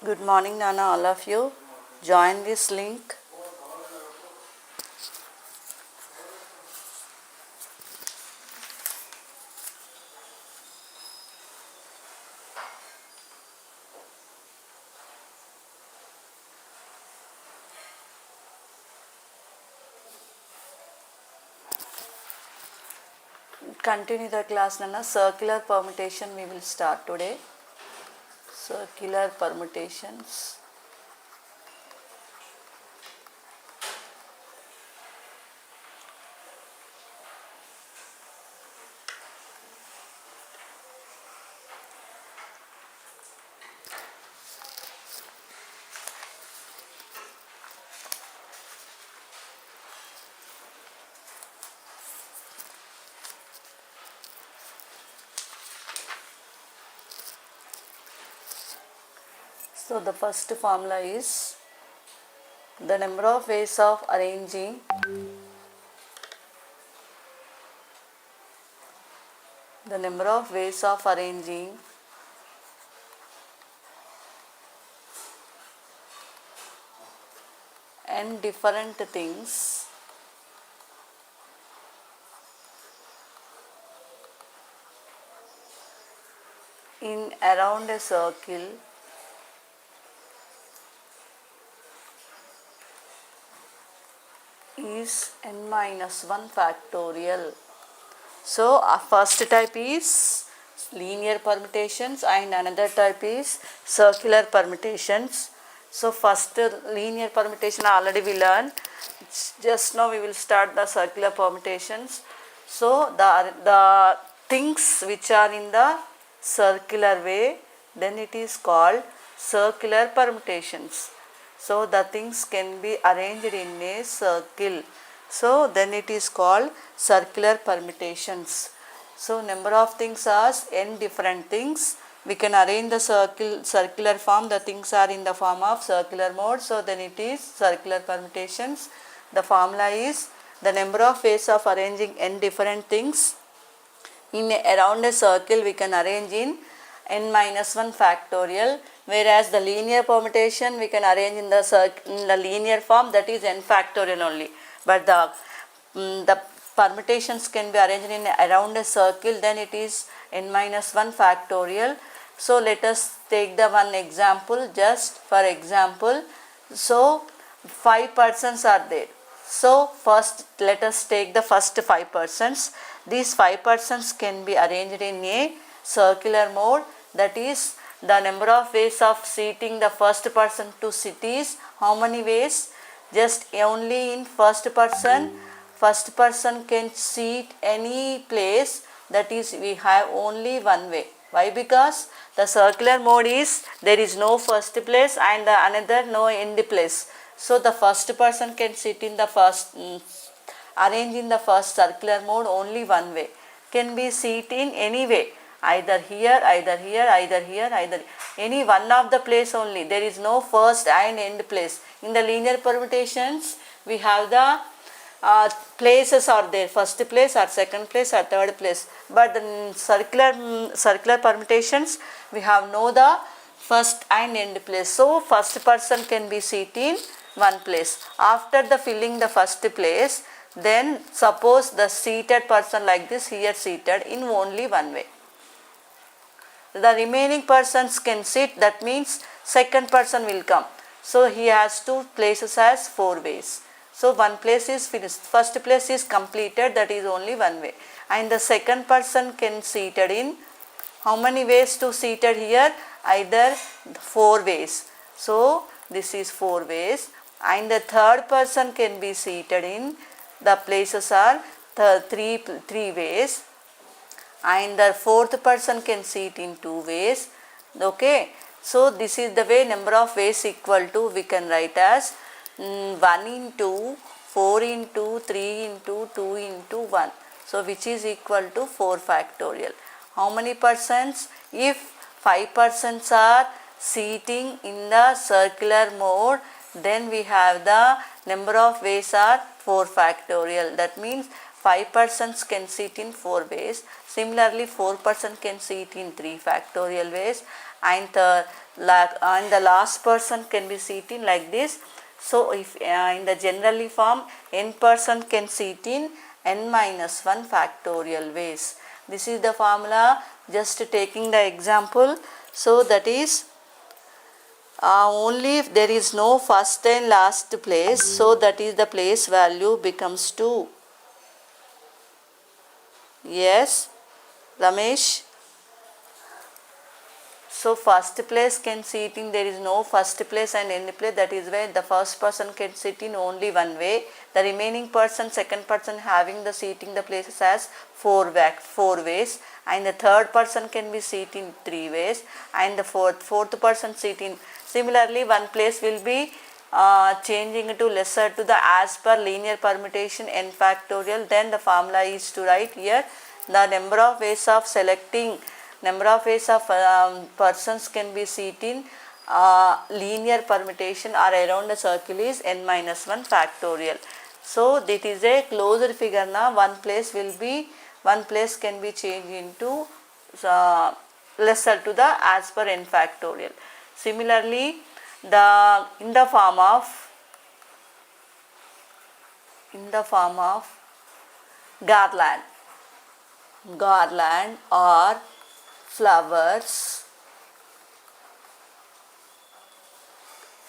Good morning, Nana, all of you. Join this link. Continue the class, Nana. Circular permutation we will start today. Circular permutations. So the first formula is the number of ways of arranging n different things in around a circle is n minus 1 factorial. So our first type is linear permutations and another type is circular permutations. So first linear permutation already we learned. Just now we will start the circular permutations. So the things which are in the circular way, then it is called circular permutations. So the things can be arranged in a circle. So then it is called circular permutations. So number of things are n different things. We can arrange the circular form. The things are in the form of circular mode. So then it is circular permutations. The formula is the number of ways of arranging n different things in around a circle we can arrange in n minus 1 factorial, whereas the linear permutation we can arrange in the linear form, that is n factorial only. But the permutations can be arranged in around a circle, then it is n minus 1 factorial. So let us take the one example, just for example. So 5 persons are there. So first let us take the first 5 persons. These 5 persons can be arranged in a circular mode, that is the number of ways of seating the first person to sit is how many ways? Just only in first person can seat any place, that is we have only one way. Why? Because the circular mode is there is no first place and the another no end place. So the first person can sit in the first arrange in the first circular mode only one way. Can be seat in any way, either here, either here, either here, either any one of the place only. There is no first and end place. In the linear permutations we have the places are there, first place or second place or third place. But in circular permutations we have no the first and end place. So first person can be seated in one place. After the filling the first place, then suppose the seated person like this here seated in only one way. The remaining persons can sit, that means second person will come. So he has two places as 4 ways. So one place is finished, first place is completed, that is only one way. And the second person can seated in how many ways to seated here? Either 4 ways. So this is 4 ways. And the third person can be seated in the places are three ways. And the fourth person can sit in 2 ways. Okay. So this is the way number of ways equal to we can write as 1 into 4 into 3 into 2 into 1. So which is equal to 4 factorial. How many persons? If 5 persons are seating in the circular mode, then we have the number of ways are 4 factorial. That means 5 persons can sit in 4 ways. Similarly, 4 person can sit in 3 factorial ways, and the last person can be sit in like this. So if in the generally form, n person can sit in n minus 1 factorial ways. This is the formula, just taking the example. So that is only if there is no first and last place, so that is the place value becomes 2. Yes, Ramesh? So first place can sit in, there is no first place and end place, that is why the first person can sit in only one way. The remaining person, second person having the seating the places as 4 ways, and the third person can be sit in 3 ways, and the fourth person sit in. Similarly, one place will be changing to lesser to the as per linear permutation n factorial. Then the formula is to write here the number of ways of selecting, number of ways of persons can be seen in linear permutation or around the circle is n minus 1 factorial. So that is a closed figure now. One place can be changed into lesser to the as per n factorial. Similarly, in the form of garland or flowers,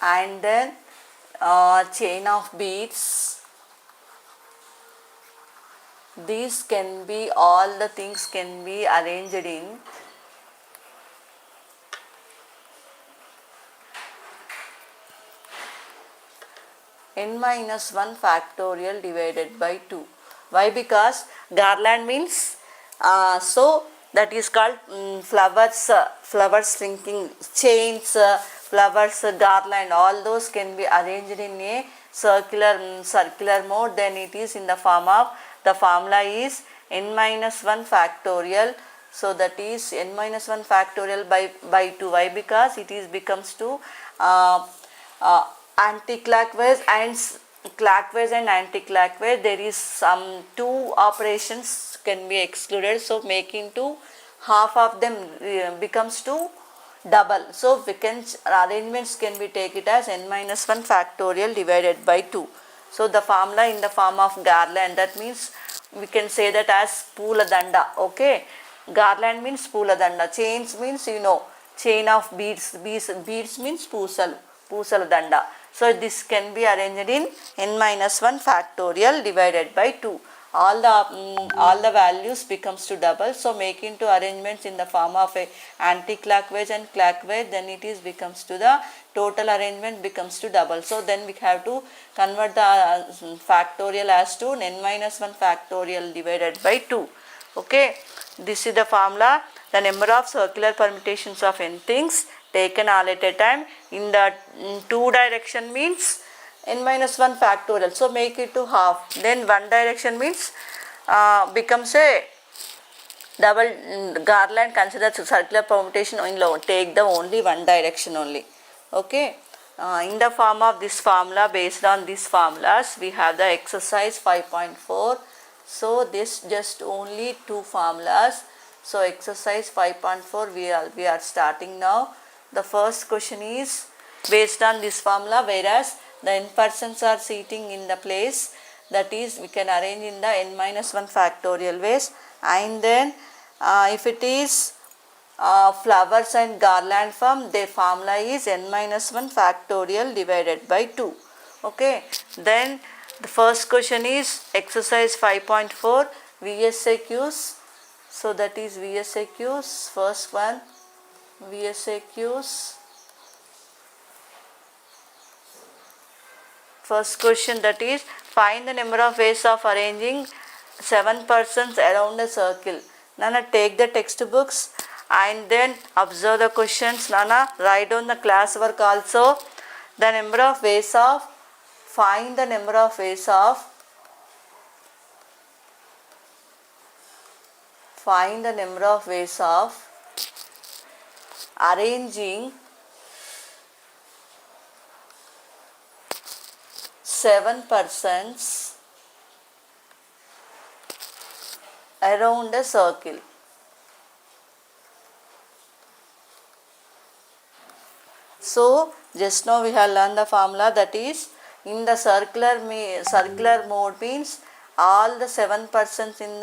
and then chain of beads. These can be, all the things can be arranged in n minus 1 factorial divided by 2. Why? Because garland means so that is called flowers linking, chains, flowers, garland, all those can be arranged in a circular mode. Then it is in the form of, the formula is n minus 1 factorial. So that is n minus 1 factorial by 2. Why? Because it is becomes to anti-clockwise and clockwise and anti-clockwise. There is some 2 operations can be excluded, so making to half of them becomes to double. So we can arrangements can be take it as n minus 1 factorial divided by 2. So the formula in the form of garland, that means we can say that as poola danda. Okay, garland means poola danda, chains means chain of beads means poosal danda. So this can be arranged in n minus 1 factorial divided by 2. All the values becomes to double. So make into arrangements in the form of a anti-clockwise and clockwise, then it is becomes to the total arrangement becomes to double. So then we have to convert the factorial as to n minus 1 factorial divided by 2. Okay, this is the formula. The number of circular permutations of n things taken all at a time in the 2 direction means n minus 1 factorial. So make it to half. Then 1 direction means becomes a double garland. Consider circular permutation in low. Take the only 1 direction only. Okay. In the form of this formula, based on these formulas, we have the exercise 5.4. So this just only 2 formulas. So exercise 5.4 we are starting now. The first question is based on this formula, whereas the n persons are sitting in the place, that is we can arrange in the n minus 1 factorial ways, and then if it is flowers and garland form, their formula is n minus 1 factorial divided by 2. Okay, then the first question is exercise 5.4 VSAQs. So that is VSAQs, first one VSAQs. First question, that is find the number of ways of arranging 7 persons around a circle. Nana, take the textbooks and then observe the questions. Nana, write down the classwork also. The number of ways of, find the number of ways of, find the number of ways of arranging 7 persons around a circle. So just now we have learned the formula, that is in the circular mode means all the 7% in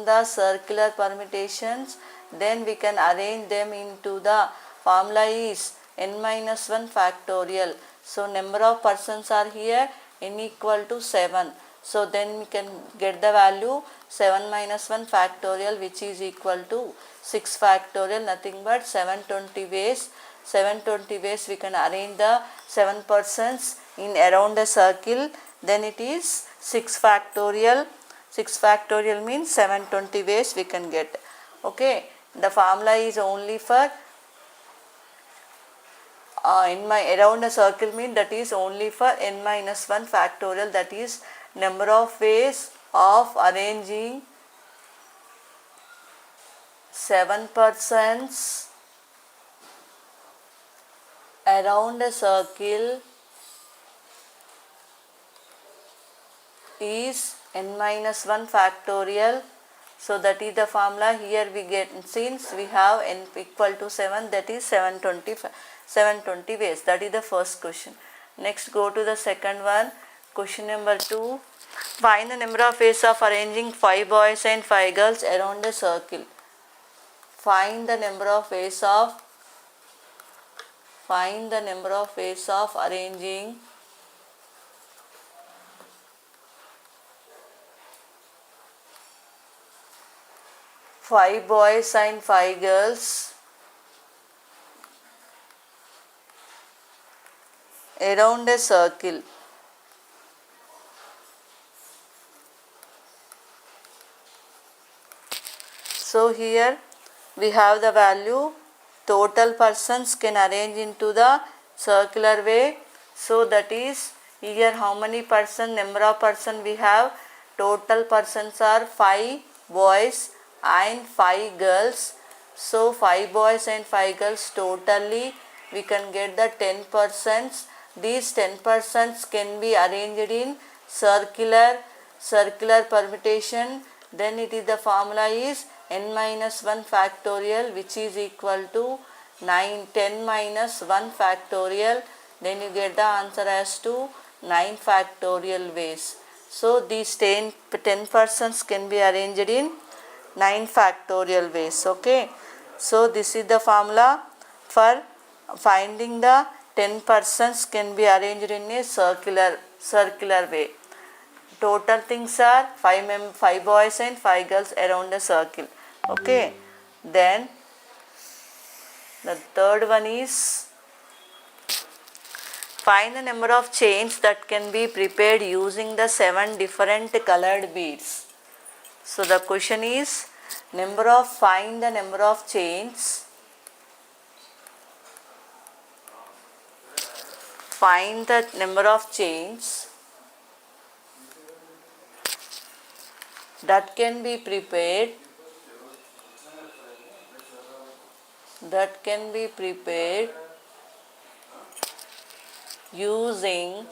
the circular permutations, then we can arrange them into the formula is n minus 1 factorial. So number of persons are here, n equal to 7. So then we can get the value 7 minus 1 factorial, which is equal to 6 factorial, nothing but 720 ways. 720 ways we can arrange the 7 persons in around a circle, then it is 6 factorial. 6 factorial means 720 ways we can get. Okay, the formula is only for in my around a circle mean, that is only for n minus 1 factorial, that is number of ways of arranging 7 persons around a circle is n minus 1 factorial. So that is the formula. Here we get, since we have n equal to 7, that is 720 ways. That is the first question. Next go to the second one. Question number 2. Find the number of ways of arranging 5 boys and 5 girls around a circle. Find the number of ways of arranging 5 boys and 5 girls around a circle. So here we have the value, total persons can arrange into the circular way. So that is here how many person, number of person we have, total persons are 5 boys and 5 girls. So 5 boys and 5 girls, totally we can get the 10 persons. These 10 persons can be arranged in circular permutation. Then it is, the formula is n minus 1 factorial, which is equal to 10 minus 1 factorial. Then you get the answer as to 9 factorial ways. So these 10 persons can be arranged in 9 factorial ways. Okay, so this is the formula for finding the 10 persons can be arranged in a circular way. Total things are 5 boys and 5 girls around a circle. Okay, then the third one is find the number of chains that can be prepared using the 7 different colored beads. So the question is find the number of chains. Find the number of chains that can be prepared using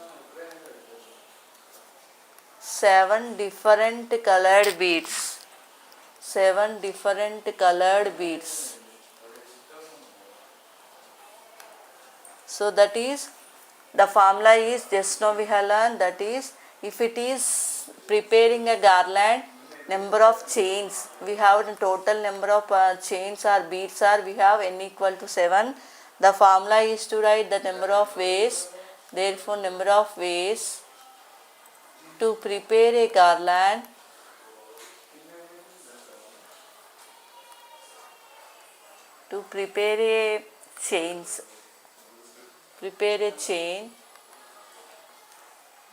7 different colored beads. 7 different colored beads. So that is, the formula is just now we have learned, that is if it is preparing a garland, number of chains we have, the total number of chains or beads are, we have n equal to 7. The formula is to write the number of ways. Therefore number of ways to prepare a garland prepare a chain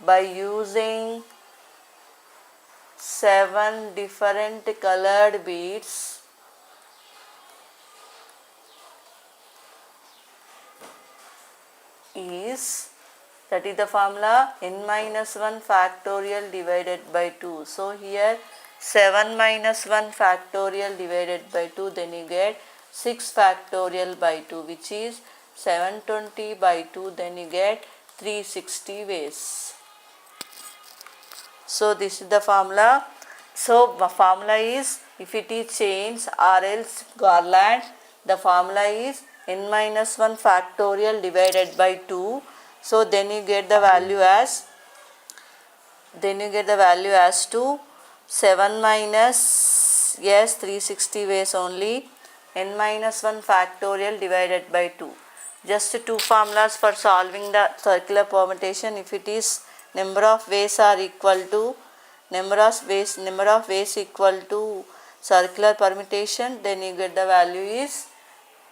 by using 7 different colored beads is, that is the formula, n minus 1 factorial divided by 2. So here 7 minus 1 factorial divided by 2, then you get 6 factorial by 2, which is 720 by 2, then you get 360 ways. So this is the formula. So the formula is, if it is chains or else garland, the formula is n minus 1 factorial divided by 2. So then you get the value as, to 7 minus, yes, 360 ways only, n minus 1 factorial divided by 2. Just two formulas for solving the circular permutation. If it is number of ways are equal to number of ways equal to circular permutation, then you get the value is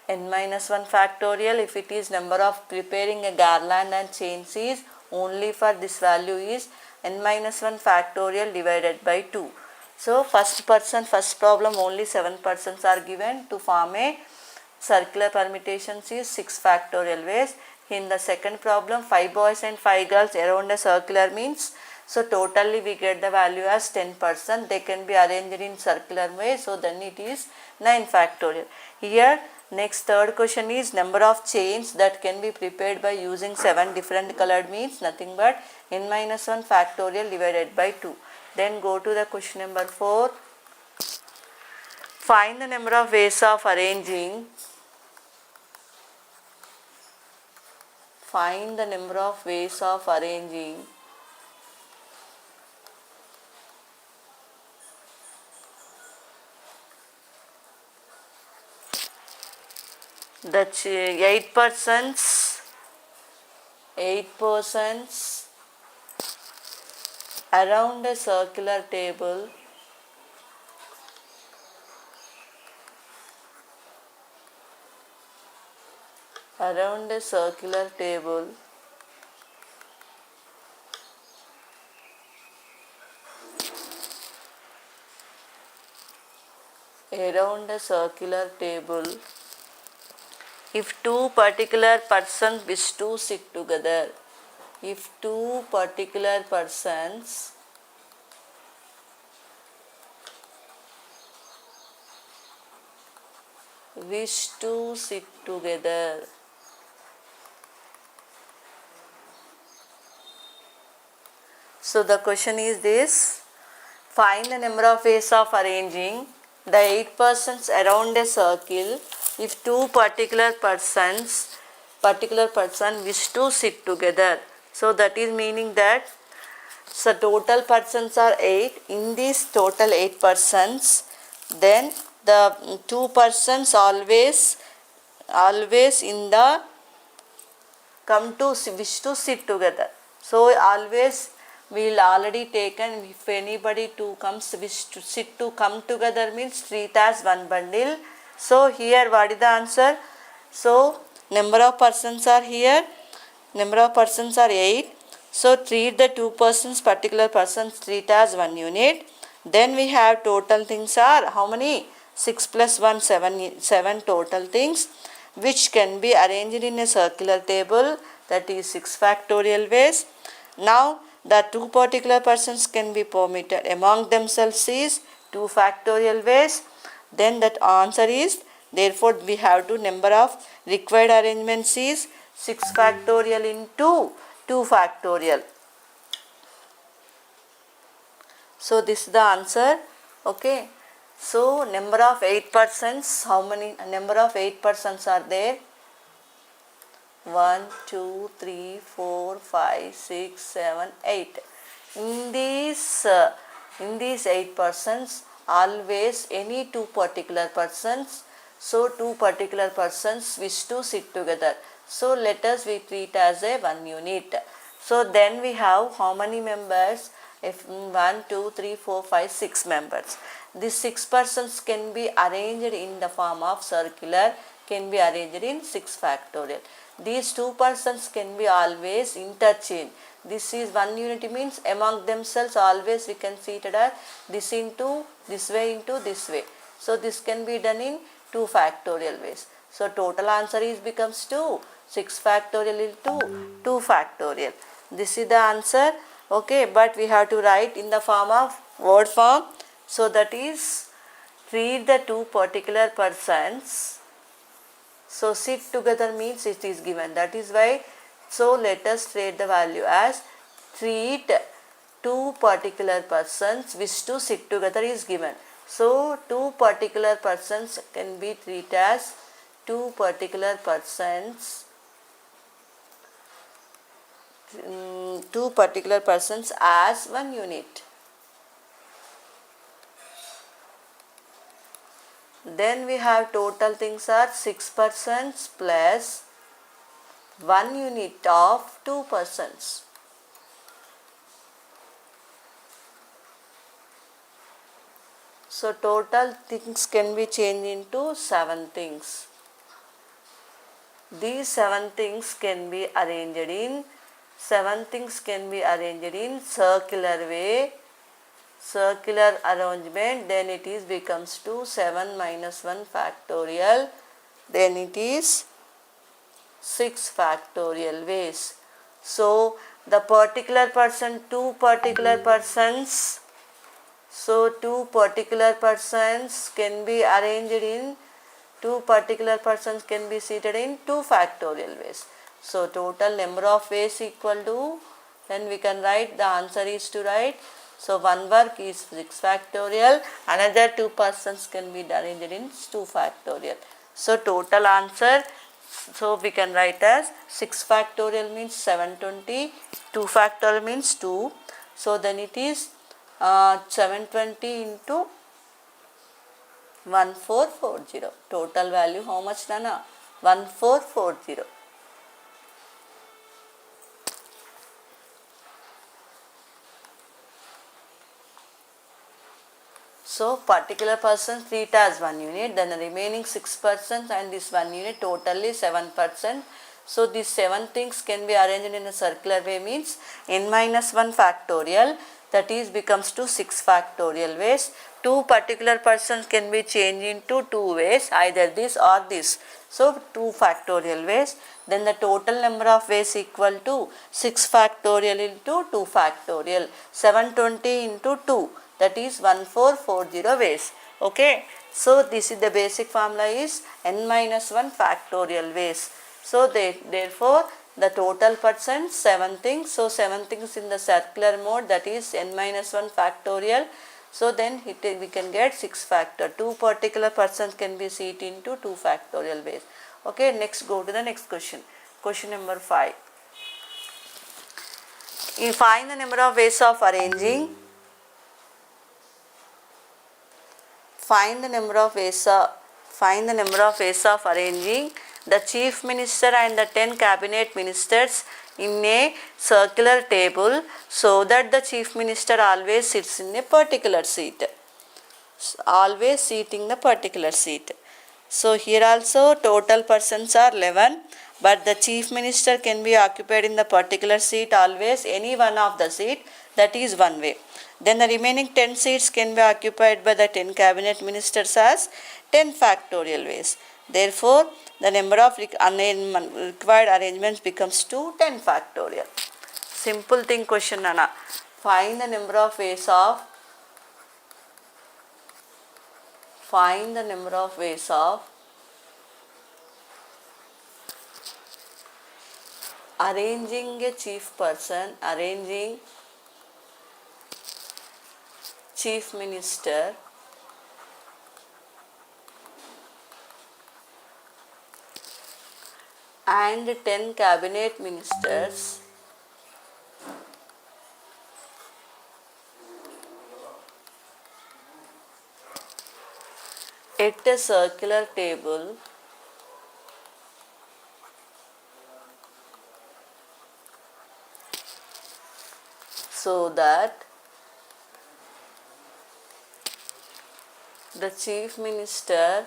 n minus 1 factorial. If it is number of preparing a garland and chains is, only for this value is n minus 1 factorial divided by 2. So first problem only 7 persons are given to form a circular permutations is 6 factorial ways. In the second problem, 5 boys and 5 girls around a circular means, so totally we get the value as 10%. They can be arranged in circular way, so then it is 9 factorial. Here next third question is number of chains that can be prepared by using 7 different colored means nothing but n minus 1 factorial divided by 2. Then go to the question number 4. Find the number of ways of arranging. Find the number of ways of arranging the 8 persons around a circular table around a circular table if two particular persons wish to sit together. If two particular persons wish to sit together, so the question is this: find the number of ways of arranging the 8 persons around a circle if two particular person wish to sit together. So that is meaning that, so total persons are 8. In these total 8 persons, then the 2 persons always in the come to wish to sit together. So always we will already taken, if anybody two comes wish to sit to come together means treat as one bundle. So here what is the answer? So number of persons are here, number of persons are 8. So treat the 2 persons, particular persons treat as one unit. Then we have total things are how many? 6 plus 1, 7 total things which can be arranged in a circular table, that is 6 factorial ways. Now the 2 particular persons can be permitted among themselves is 2 factorial ways. Then that answer is, therefore we have to number of required arrangements is 6 factorial into 2 factorial. So this is the answer. Okay. So number of 8 persons, how many number of 8 persons are there? 1, 2, 3, 4, 5, 6, 7, 8. In these 8 persons, always any 2 particular persons, so 2 particular persons wish to sit together. So let us we treat as a one unit. So then we have how many members? If 1, 2, 3, 4, 5, 6 members. These 6 persons can be arranged in the form of circular, can be arranged in 6 factorial. These 2 persons can be always interchanged. This is one unity means among themselves always we can see it as this into this way into this way. So this can be done in 2 factorial ways. So total answer is becomes 2. 6 factorial into 2 factorial. This is the answer. Okay, but we have to write in the form of word form. So that is treat the 2 particular persons. So sit together means it is given. That is why, so let us treat the value as treat two particular persons wish to sit together is given. So two particular persons can be treated as two particular persons as one unit. Then we have total things are 6 persons plus 1 unit of 2 persons. So total things can be changed into 7 things. These 7 things can be arranged in circular way, circular arrangement. Then it is becomes to 7 minus 1 factorial. Then it is 6 factorial ways. So the particular person, two particular persons can be arranged in can be seated in 2 factorial ways. So total number of ways equal to, then we can write the answer is to write. So one work is 6 factorial, another 2 persons can be arranged in 2 factorial. So total answer, so we can write as 6 factorial means 720, 2 factorial means 2. So then it is 720 into 1440. Total value how much, Nana? 1440. So particular person treat as 1 unit, then the remaining 6 persons and this 1 unit, totally 7 persons. So these 7 things can be arranged in a circular way means n minus 1 factorial, that is becomes to 6 factorial ways. 2 particular persons can be changed into 2 ways, either this or this. So 2 factorial ways. Then the total number of ways equal to 6 factorial into 2 factorial. 720 into 2, that is 1440 ways. Okay. So this is the basic formula is n minus 1 factorial ways. So therefore the total persons 7 things. So 7 things in the circular mode, that is n minus 1 factorial. So then we can get 6 factor. 2 particular persons can be seated into 2 factorial ways. Okay, next go to the next question. Question number 5. You find the number of ways of arranging. Find the number of ways of arranging the chief minister and the 10 cabinet ministers in a circular table so that the chief minister always sits in a particular seat. Always sitting the particular seat. So here also total persons are 11, but the chief minister can be occupied in the particular seat always any one of the seat, that is one way. Then the remaining 10 seats can be occupied by the 10 cabinet ministers as 10 factorial ways. Therefore, the number of required arrangements becomes to 10 factorial. Simple thing question, Nana. Find the number of ways of arranging a chief person, arranging chief minister and 10 cabinet ministers at a circular table so that the chief minister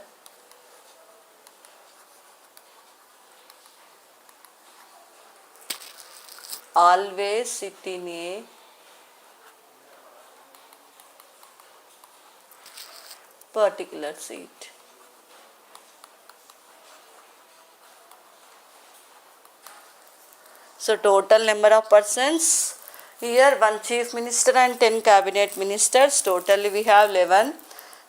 always sit in a particular seat. So total number of persons here, one chief minister and 10 cabinet ministers, totally we have 11.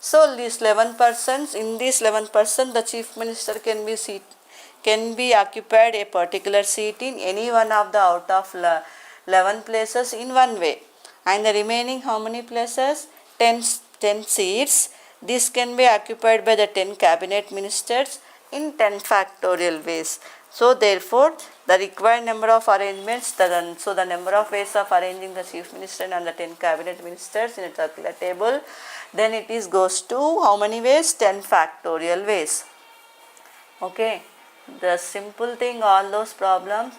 So these 11 persons, in these 11 persons the chief minister can be occupied a particular seat in any one of the out of 11 places in one way, and the remaining how many places? 10 seats. This can be occupied by the 10 cabinet ministers in 10 factorial ways. So therefore, the required number of arrangements, so the number of ways of arranging the chief minister and the 10 cabinet ministers in a circular table, then it is goes to how many ways? 10 factorial ways. Okay, the simple thing, all those problems.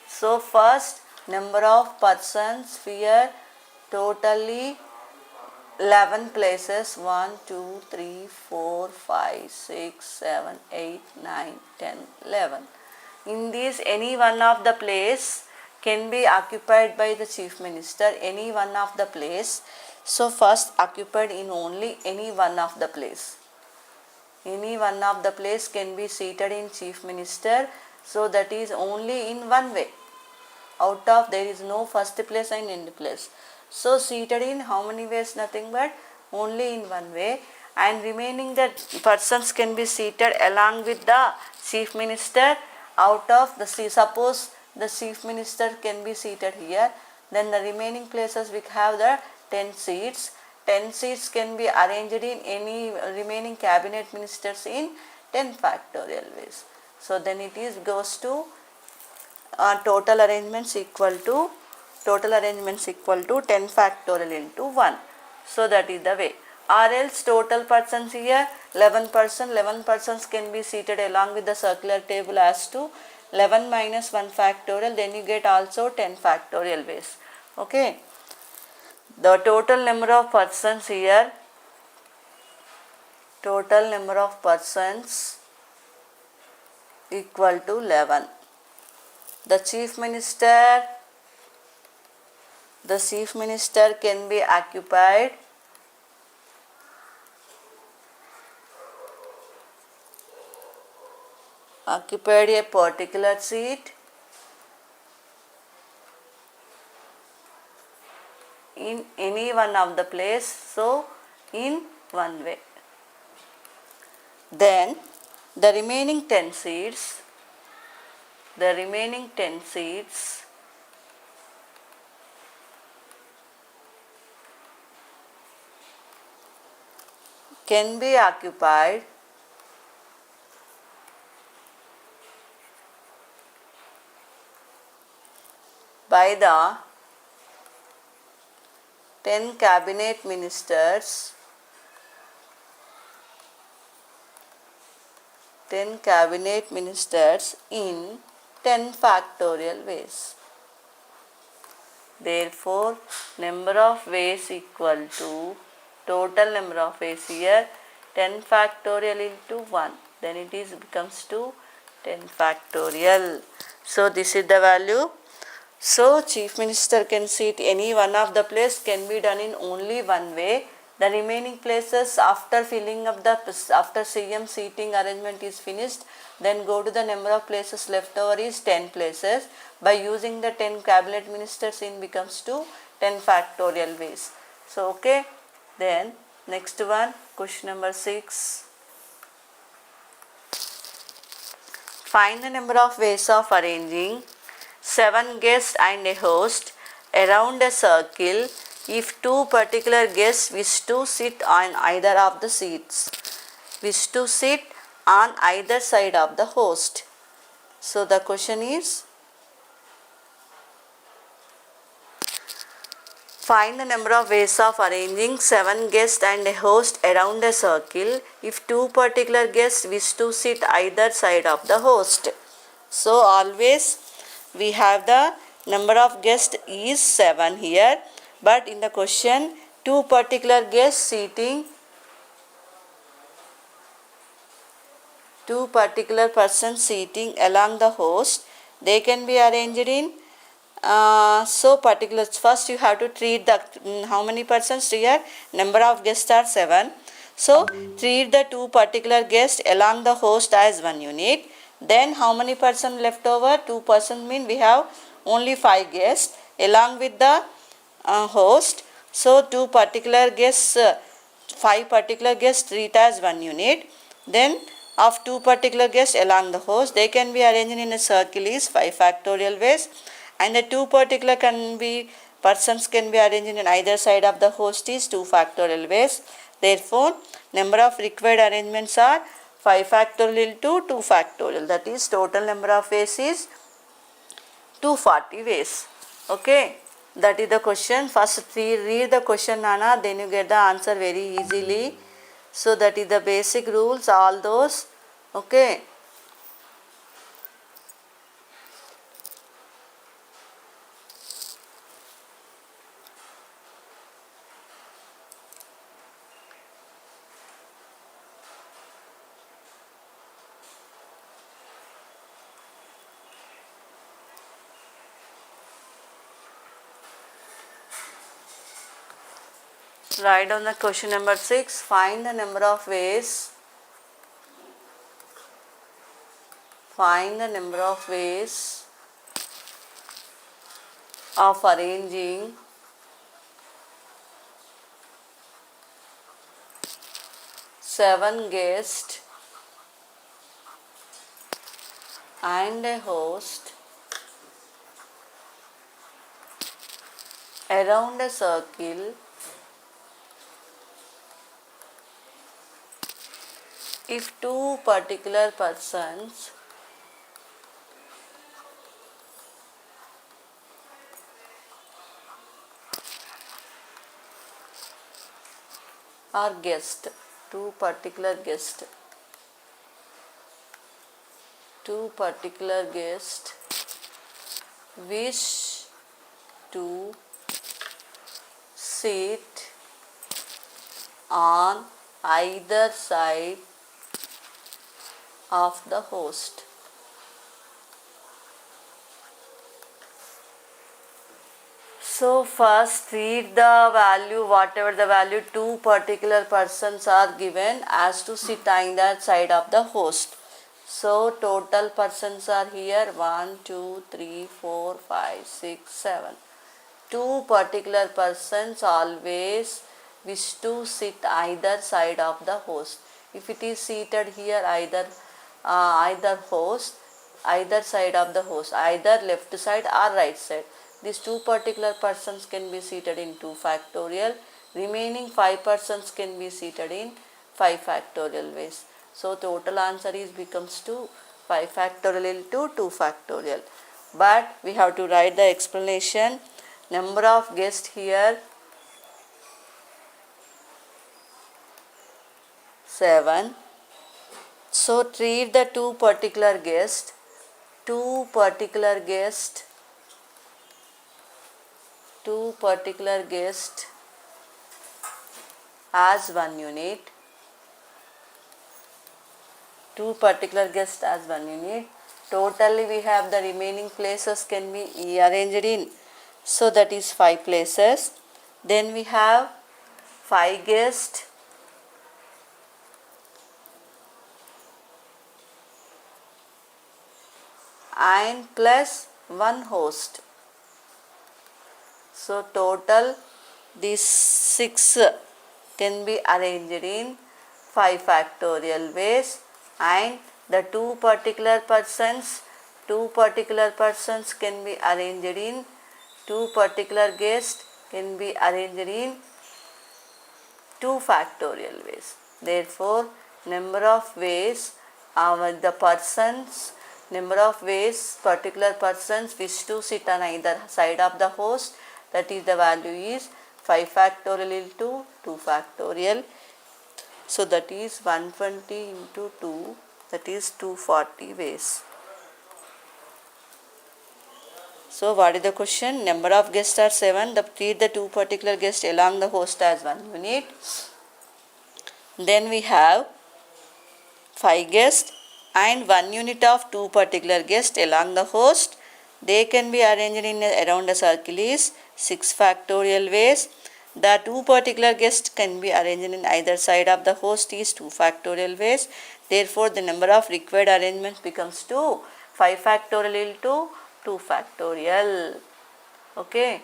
So first, number of persons here, totally 11 places, 1, 2, 3, 4, 5, 6, 7, 8, 9, 10, 11. In these, any one of the place can be occupied by the chief minister, any one of the place. So first occupied in only any one of the place. Any one of the place can be seated in chief minister, so that is only in one way. Out of, there is no first place and end place. So seated in how many ways? Nothing but only in one way, and remaining the persons can be seated along with the chief minister. Out of the, suppose the chief minister can be seated here, then the remaining places we have the 10 seats. 10 seats can be arranged in any remaining cabinet ministers in 10 factorial ways. So then it is goes to total arrangements equal to 10 factorial into 1. So that is the way. Or else total persons here 11 persons can be seated along with the circular table as to 11 minus 1 factorial, then you get also 10 factorial ways. Okay. The total number of persons here, total number of persons equal to 11. The chief minister can be occupied a particular seat in any one of the place, so in one way. Then the remaining 10 seats can be occupied by the 10 cabinet ministers in 10 factorial ways. Therefore, number of ways equal to total number of ways here 10 factorial into 1. Then it becomes to 10 factorial. So this is the value. So chief minister can sit any one of the place, can be done in only one way. The remaining places after filling up after CM seating arrangement is finished, then go to the number of places left over is 10 places. By using the 10 cabinet ministers in becomes to 10 factorial ways. So okay, then next one, question number 6. Find the number of ways of arranging 7 guests and a host around a circle if 2 particular guests wish to sit on either of the seats, wish to sit on either side of the host. So the question is, find the number of ways of arranging 7 guests and a host around a circle if 2 particular guests wish to sit either side of the host. So always we have the number of guests is 7 here, but in the question 2 particular guests sitting, 2 particular persons sitting along the host, they can be arranged in particulars. First you have to treat the how many persons here, number of guests are 7. So treat the 2 particular guests along the host as one unit. Then how many persons left over? 2 persons mean we have only 5 guests along with the host. So 2 particular guests, 5 particular guests treat as one unit. Then of 2 particular guests along the host, they can be arranged in a circle is 5 factorial ways, and the 2 particular persons can be arranged in either side of the host is 2 factorial ways. Therefore, number of required arrangements are 5 factorial to 2 factorial. That is, total number of ways is 240 ways. Okay, that is the question. First read the question, Nana, then you get the answer very easily. So that is the basic rules, all those. Okay. Write down the question number 6. Find the number of ways. Find the number of ways of arranging seven guests and a host around a circle if two particular persons are guests, two particular guests wish to sit on either side of the host. So first read the value, whatever the value two particular persons are given as to sit on that side of the host. So total persons are here 1, 2, 3, 4, 5, 6, 7. Two particular persons always wish to sit either side of the host. If it is seated here, either host, either side of the host, either left side or right side. These two particular persons can be seated in 2 factorial. Remaining 5 persons can be seated in 5 factorial ways. So total answer is becomes 2, 5 factorial into 2 factorial. But we have to write the explanation. Number of guests here 7. So treat the two particular guests as one unit. Two particular guests as one unit. Totally we have the remaining places can be arranged in. So that is 5 places. Then we have 5 guests and plus 1 host. So total these 6 can be arranged in 5 factorial ways, and the two particular persons can be arranged in, two particular guests can be arranged in 2 factorial ways. Therefore, number of ways particular persons wish to sit on either side of the host, that is the value is 5 factorial into 2 factorial. So that is 120 into 2, that is 240 ways. So what is the question? Number of guests are 7. Treat the two particular guests along the host as one unit. Then we have 5 guests and 1 unit of two particular guests along the host. They can be arranged in around a circle is 6 factorial ways. The two particular guests can be arranged in either side of the host is 2 factorial ways. Therefore, the number of required arrangements becomes 2. 5 factorial into 2 factorial. Okay,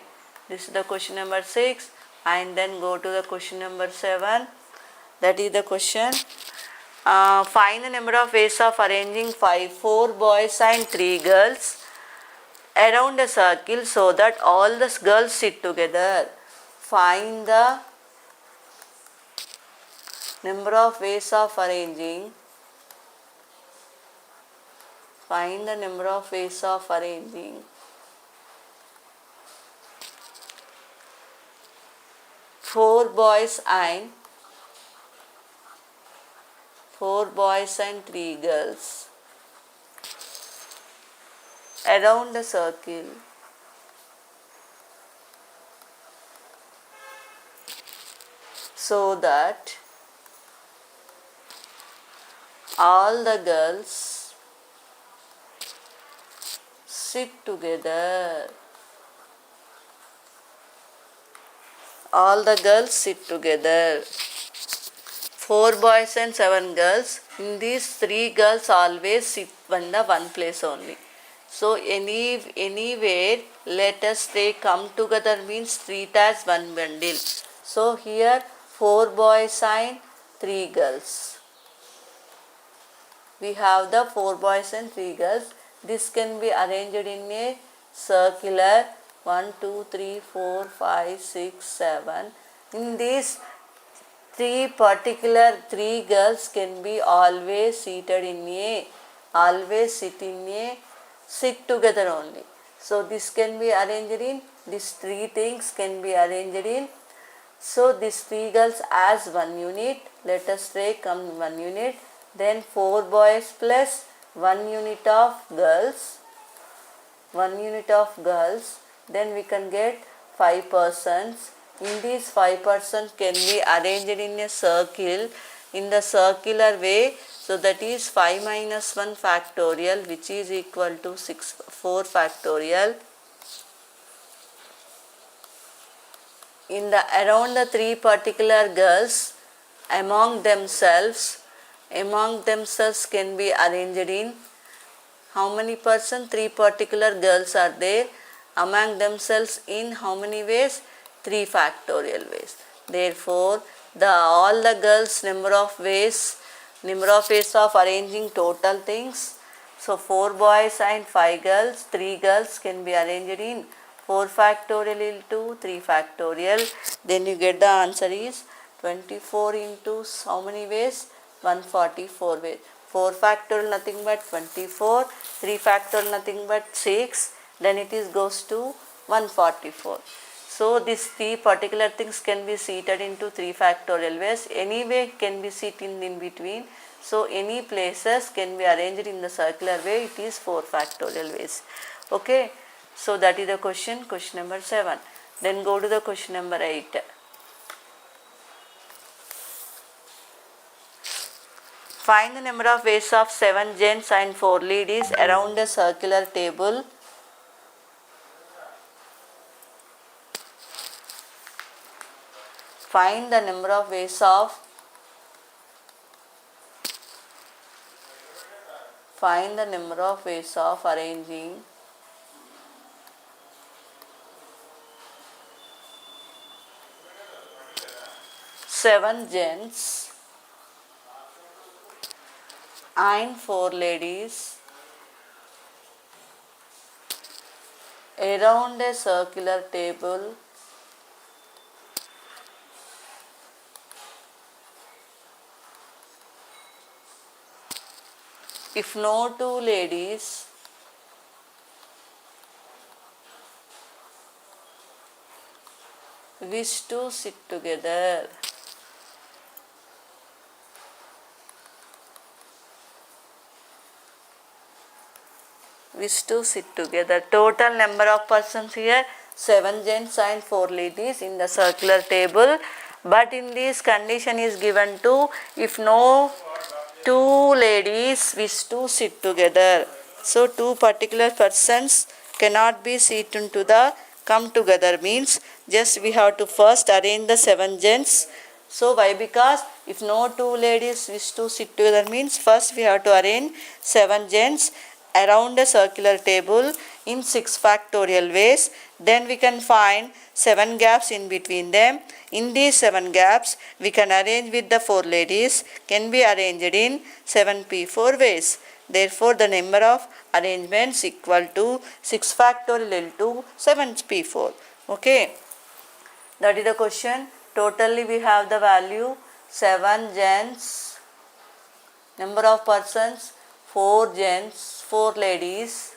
this is the question number 6, and then go to the question number 7. That is the question. Find the number of ways of arranging 4 boys and 3 girls around a circle so that all the girls sit together. Find the number of ways of arranging. Find the number of ways of arranging 4 boys and 3 girls around the circle so that all the girls sit together. All the girls sit together. 4 boys and 7 girls. In these 3 girls always sit in the one place only. So anywhere let us say come together means treat as one bundle. So here 4 boys and 3 girls. We have the 4 boys and 3 girls. This can be arranged in a circular 1, 2, 3, 4, 5, 6, 7. In these 3 girls can be always seated in a, sit together only. So this can be arranged in, these 3 things can be arranged in. So these 3 girls as one unit, let us say come one unit, then 4 boys plus 1 unit of girls, then we can get 5 persons. In these 5 persons can be arranged in a circle in the circular way. So that is 5 minus 1 factorial, which is equal to 4 factorial. In the around the 3 particular girls, among themselves can be arranged in how many persons? 3 particular girls are there. Among themselves in how many ways? 3 factorial ways. Therefore, all the girls number of ways of arranging total things. So 4 boys and 5 girls, 3 girls can be arranged in 4 factorial into 3 factorial. Then you get the answer is 24 into how many ways? 144 ways. 4 factorial nothing but 24, 3 factorial nothing but 6, then it is goes to 144. So these 3 particular things can be seated into 3 factorial ways. Any way can be seated in between. So any places can be arranged in the circular way. It is 4 factorial ways. Okay. So that is the question number 7. Then go to the question number 8. Find the number of ways of 7 gents and 4 ladies around a circular table. Find the number of ways of arranging 7 gents and 4 ladies around a circular table if no 2 ladies wish to sit together. Total number of persons here 7 gents and 4 ladies in the circular table. But in this condition is given to if no 2 ladies wish to sit together. So 2 particular persons cannot be seated to the come together means just we have to first arrange the 7 gents. So why? Because if no 2 ladies wish to sit together means first we have to arrange 7 gents around a circular table in 6 factorial ways. Then we can find 7 gaps in between them. In these 7 gaps we can arrange with the 4 ladies can be arranged in 7p4 ways. Therefore, the number of arrangements equal to 6 factorial into 7p4. Okay. That is the question. Totally we have the value 7 gents, number of persons 4 gents, 4 ladies,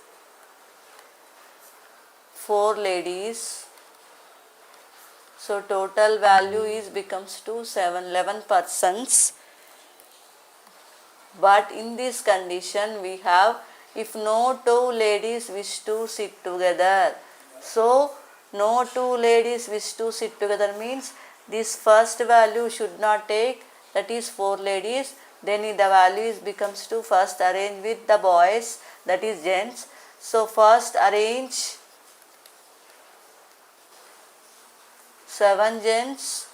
4 ladies. So total value is becomes to 11 persons. But in this condition we have if no 2 ladies wish to sit together. So no 2 ladies wish to sit together means this first value should not take, that is 4 ladies. Then the value is becomes to first arrange with the boys, that is gents. So first arrange 7 gents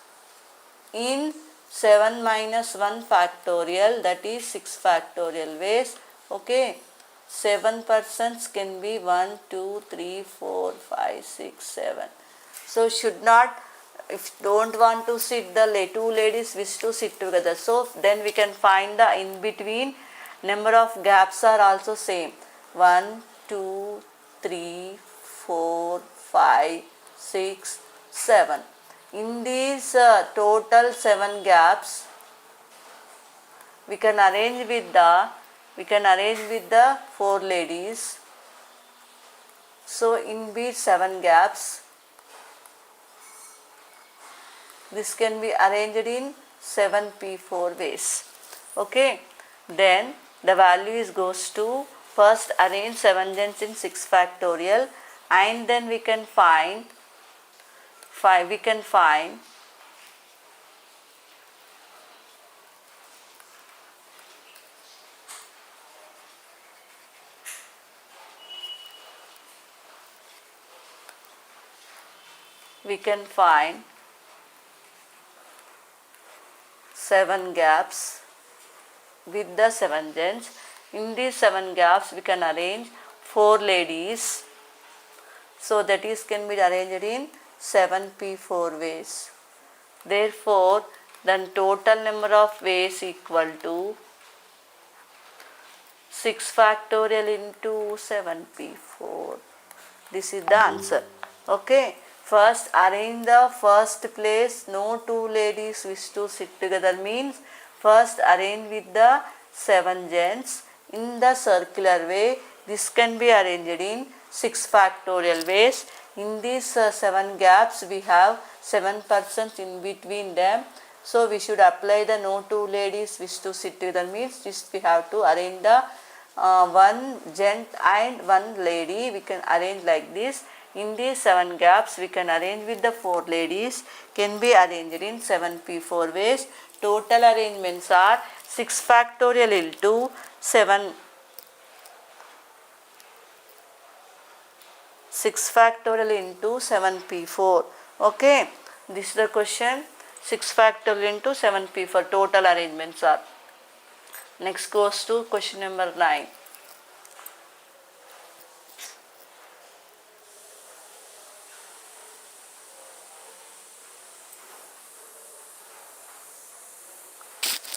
in 7 minus 1 factorial, that is 6 factorial ways. Okay. 7 persons can be 1, 2, 3, 4, 5, 6, 7. So should not, if don't want to sit, the 2 ladies wish to sit together. So then we can find the in between number of gaps are also same. 1, 2, 3, 4, 5, 6, 7. In these total 7 gaps, we can arrange with the 4 ladies. So in these 7 gaps, this can be arranged in 7p4 ways. Okay. Then the value is goes to first arrange 7 gents in 6 factorial, and then we can find we can find 7 gaps with the 7 gents. In these 7 gaps we can arrange 4 ladies. So that is can be arranged in 7p4 ways. Therefore, then total number of ways equal to 6 factorial into 7p4. This is the answer. Okay. First arrange the first place, no 2 ladies wish to sit together means first arrange with the 7 gents in the circular way. This can be arranged in 6 factorial ways. In these 7 gaps we have 7 persons in between them. So we should apply the no 2 ladies wish to sit together means just we have to arrange the 1 gent and 1 lady. We can arrange like this. In these 7 gaps we can arrange with the 4 ladies, can be arranged in 7p4 ways. Total arrangements are 6 factorial into 7 7p4. Okay. This is the question. 6 factorial into 7p4 total arrangements are. Next goes to question number 9.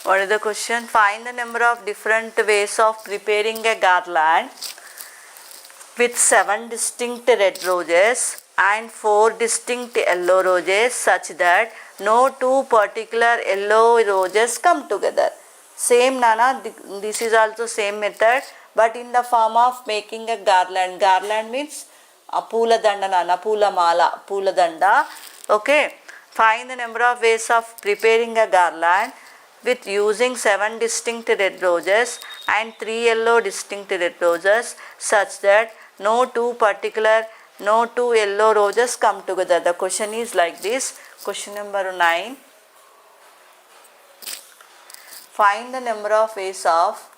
What is the question? Find the number of different ways of preparing a garland with 7 distinct red roses and 4 distinct yellow roses such that no 2 particular yellow roses come together. Same Nana, this is also same method, but in the form of making a garland. Garland means a pula danda Nana, pula mala, pula danda. Okay. Find the number of ways of preparing a garland with using 7 distinct red roses and 3 yellow distinct red roses such that no 2 yellow roses come together. The question is like this. Question number 9. Find the number of ways of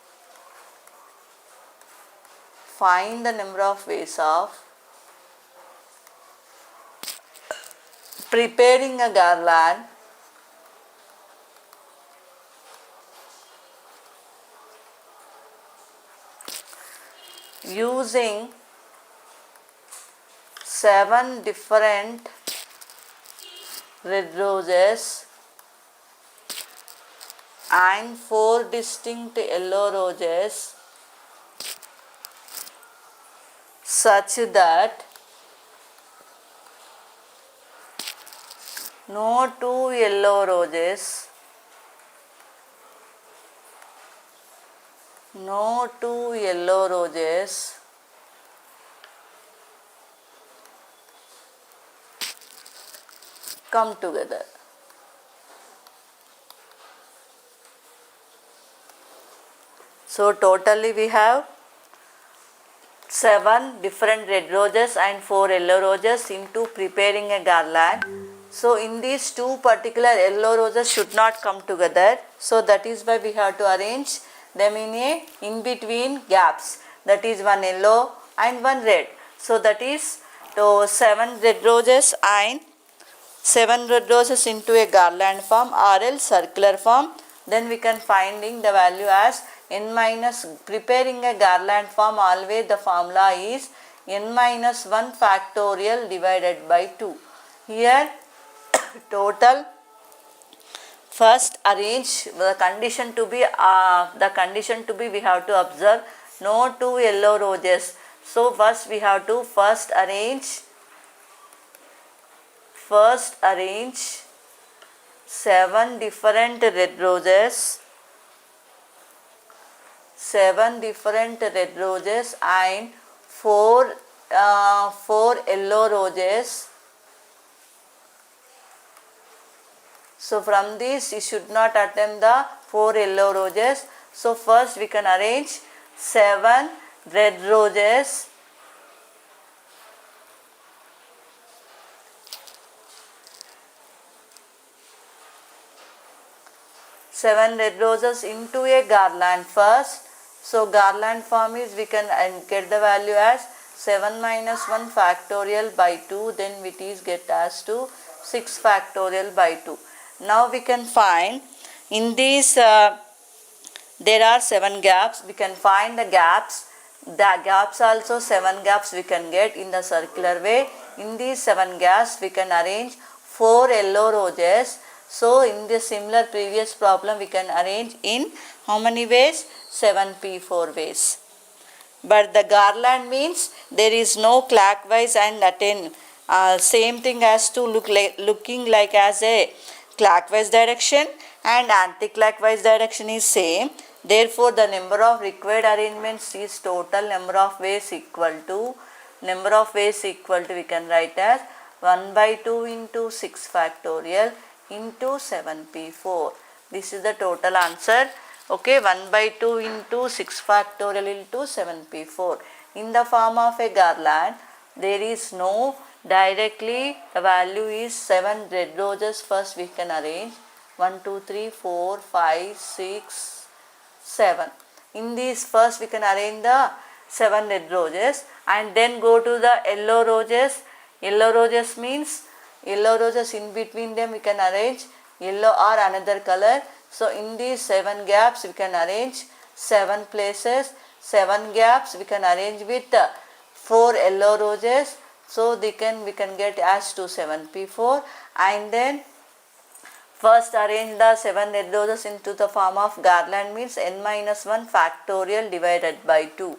preparing a garland using 7 different red roses and 4 distinct yellow roses such that no two yellow roses, no two yellow roses come together. So totally we have 7 different red roses and 4 yellow roses into preparing a garland. So in these 2 particular yellow roses should not come together. So that is why we have to arrange them in between gaps. That is 1 yellow and 1 red. So that is to 7 red roses and 7 red roses into a garland form or else circular form. Then we can finding the value as n minus, preparing a garland form always the formula is n minus 1 factorial divided by 2. Here total first arrange the condition to be we have to observe no two yellow roses. So first we have to first arrange 7 different red roses, 7 different red roses and 4 yellow roses. So from this you should not attempt the 4 yellow roses. So first we can arrange 7 red roses, 7 red roses into a garland first. So garland form is we can get the value as 7 minus 1 factorial by 2, then it is get as to 6 factorial by 2. Now we can find in these there are 7 gaps, we can find the gaps also 7 gaps we can get in the circular way. In these 7 gaps we can arrange 4 yellow roses. So in this similar previous problem we can arrange in how many ways? 7p4 ways. But the garland means there is no clockwise and same thing as to looking like as a clockwise direction and anti-clockwise direction is same. Therefore the number of required arrangements is total number of ways equal to we can write as 1 by 2 into 6 factorial into 7p4. This is the total answer. Okay, 1 by 2 into 6 factorial into 7p4. In the form of a garland, there is no directly, the value is 7 red roses. First we can arrange 1, 2, 3, 4, 5, 6, 7. In these first we can arrange the 7 red roses and then go to the yellow roses. Yellow roses means yellow roses, in between them we can arrange yellow or another color. So in these 7 gaps we can arrange 7 places, 7 gaps we can arrange with 4 yellow roses. So we can get as to 7p4 and then first arrange the 7 red roses into the form of garland means n minus 1 factorial divided by 2.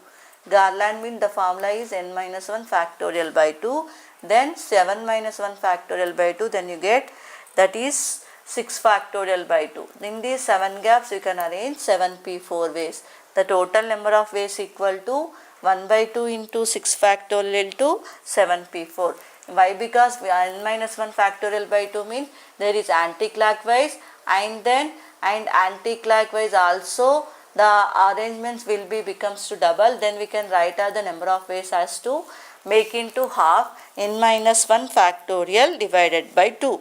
Garland means the formula is n minus 1 factorial by 2. Then 7 minus 1 factorial by 2, then you get that is 6 factorial by 2. In these 7 gaps you can arrange 7p4 ways. The total number of ways equal to 1 by 2 into 6 factorial into 7p4. Why? Because n minus 1 factorial by 2 means there is anti-clockwise and anti-clockwise also the arrangements will be becomes to double. Then we can write out the number of ways as to make into half n minus 1 factorial divided by 2.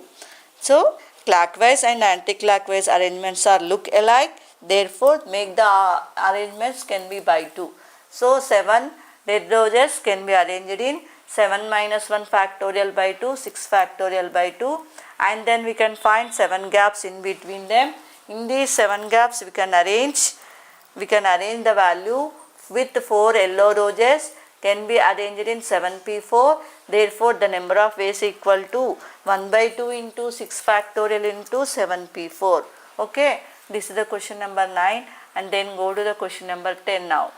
So clockwise and anti-clockwise arrangements are look alike, therefore make the arrangements can be by 2. So 7 red roses can be arranged in 7 minus 1 factorial by 2, 6 factorial by 2 and then we can find 7 gaps in between them. In these 7 gaps we can arrange the value with 4 yellow roses can be arranged in 7p4. Therefore the number of ways equal to 1 by 2 into 6 factorial into 7p4. Okay, this is the question number 9 and then go to the question number 10 now.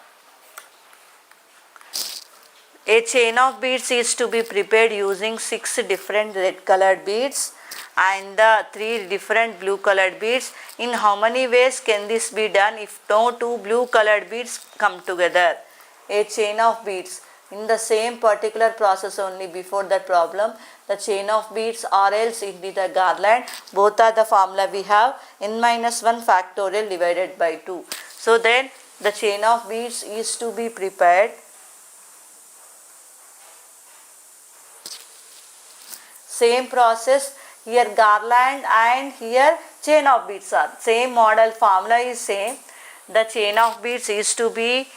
A chain of beads is to be prepared using 6 different red colored beads and the 3 different blue colored beads. In how many ways can this be done if no 2 blue colored beads come together? A chain of beads. In the same particular process only before that problem, the chain of beads or else in the garland, both are the formula we have n minus 1 factorial divided by 2. So then the chain of beads is to be prepared. Same process, here garland and here chain of beads are same, model formula is same. The chain of beads is to be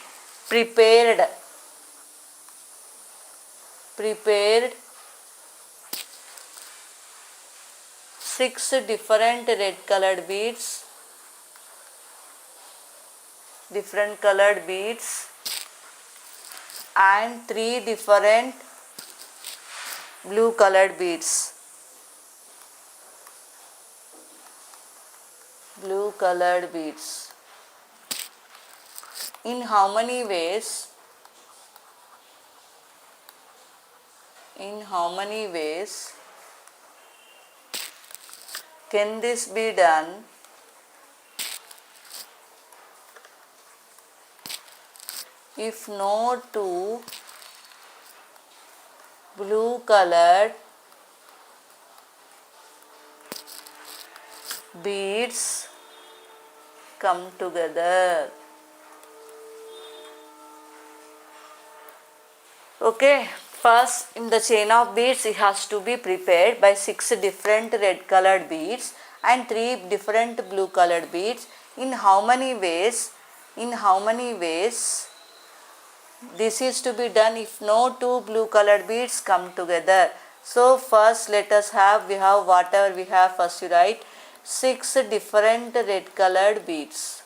prepared 6 different red colored beads, and 3 different blue colored beads. In how many ways? Can this be done? If no 2 blue colored beads come together. Okay, first in the chain of beads it has to be prepared by 6 different red colored beads and 3 different blue colored beads. In how many ways this is to be done if no 2 blue colored beads come together? So first we have whatever we have, first you write 6 different red colored beads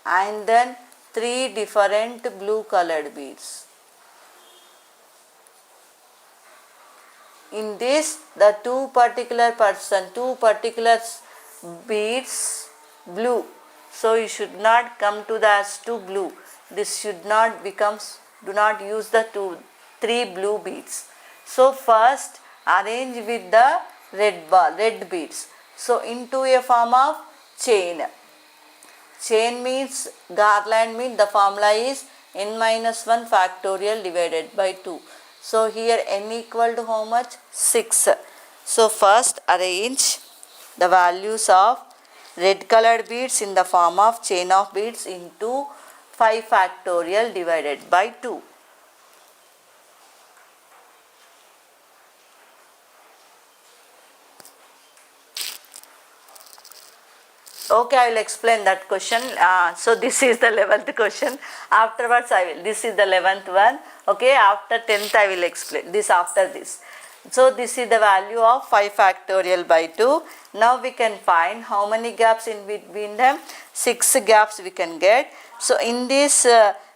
and then 3 different blue colored beads. In this the two particular beads blue, so you should not come to the as 2 blue. This should not becomes, do not use the 3 blue beads. So first arrange with the red beads. So into a form of chain. Chain means garland means the formula is n minus 1 factorial divided by 2. So here n equal to how much? 6. So first arrange the values of red colored beads in the form of chain of beads into 5 factorial divided by 2. Okay, I will explain that question. So this is the 11th question. Afterwards this is the 11th one. Okay, after 10th I will explain this after this. So this is the value of 5 factorial by 2. Now we can find how many gaps in between them. 6 gaps we can get. So in these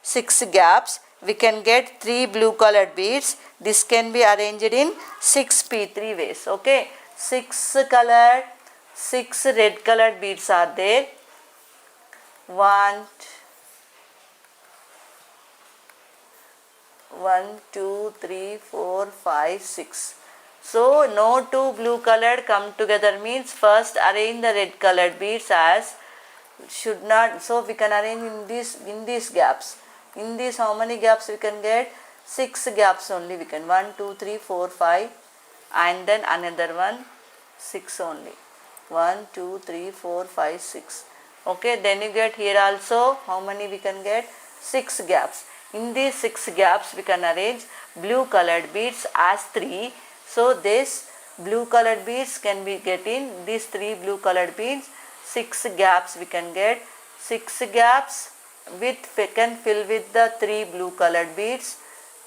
6 gaps we can get 3 blue colored beads. This can be arranged in 6p3 ways. Okay, 6 red colored beads are there. 1, 2, 3, 4, 5, 6. So no 2 blue colored come together means first arrange the red colored beads as should not. So we can arrange in these gaps. In these how many gaps we can get? 6 gaps only we can. 1, 2, 3, 4, 5 and then another one 6 only. 1, 2, 3, 4, 5, 6. Okay, then you get here also how many we can get? 6 gaps. In these 6 gaps we can arrange blue colored beads as 3. So this blue colored beads can be get in these 3 blue colored beads. 6 gaps we can get. 6 gaps with we can fill with the 3 blue colored beads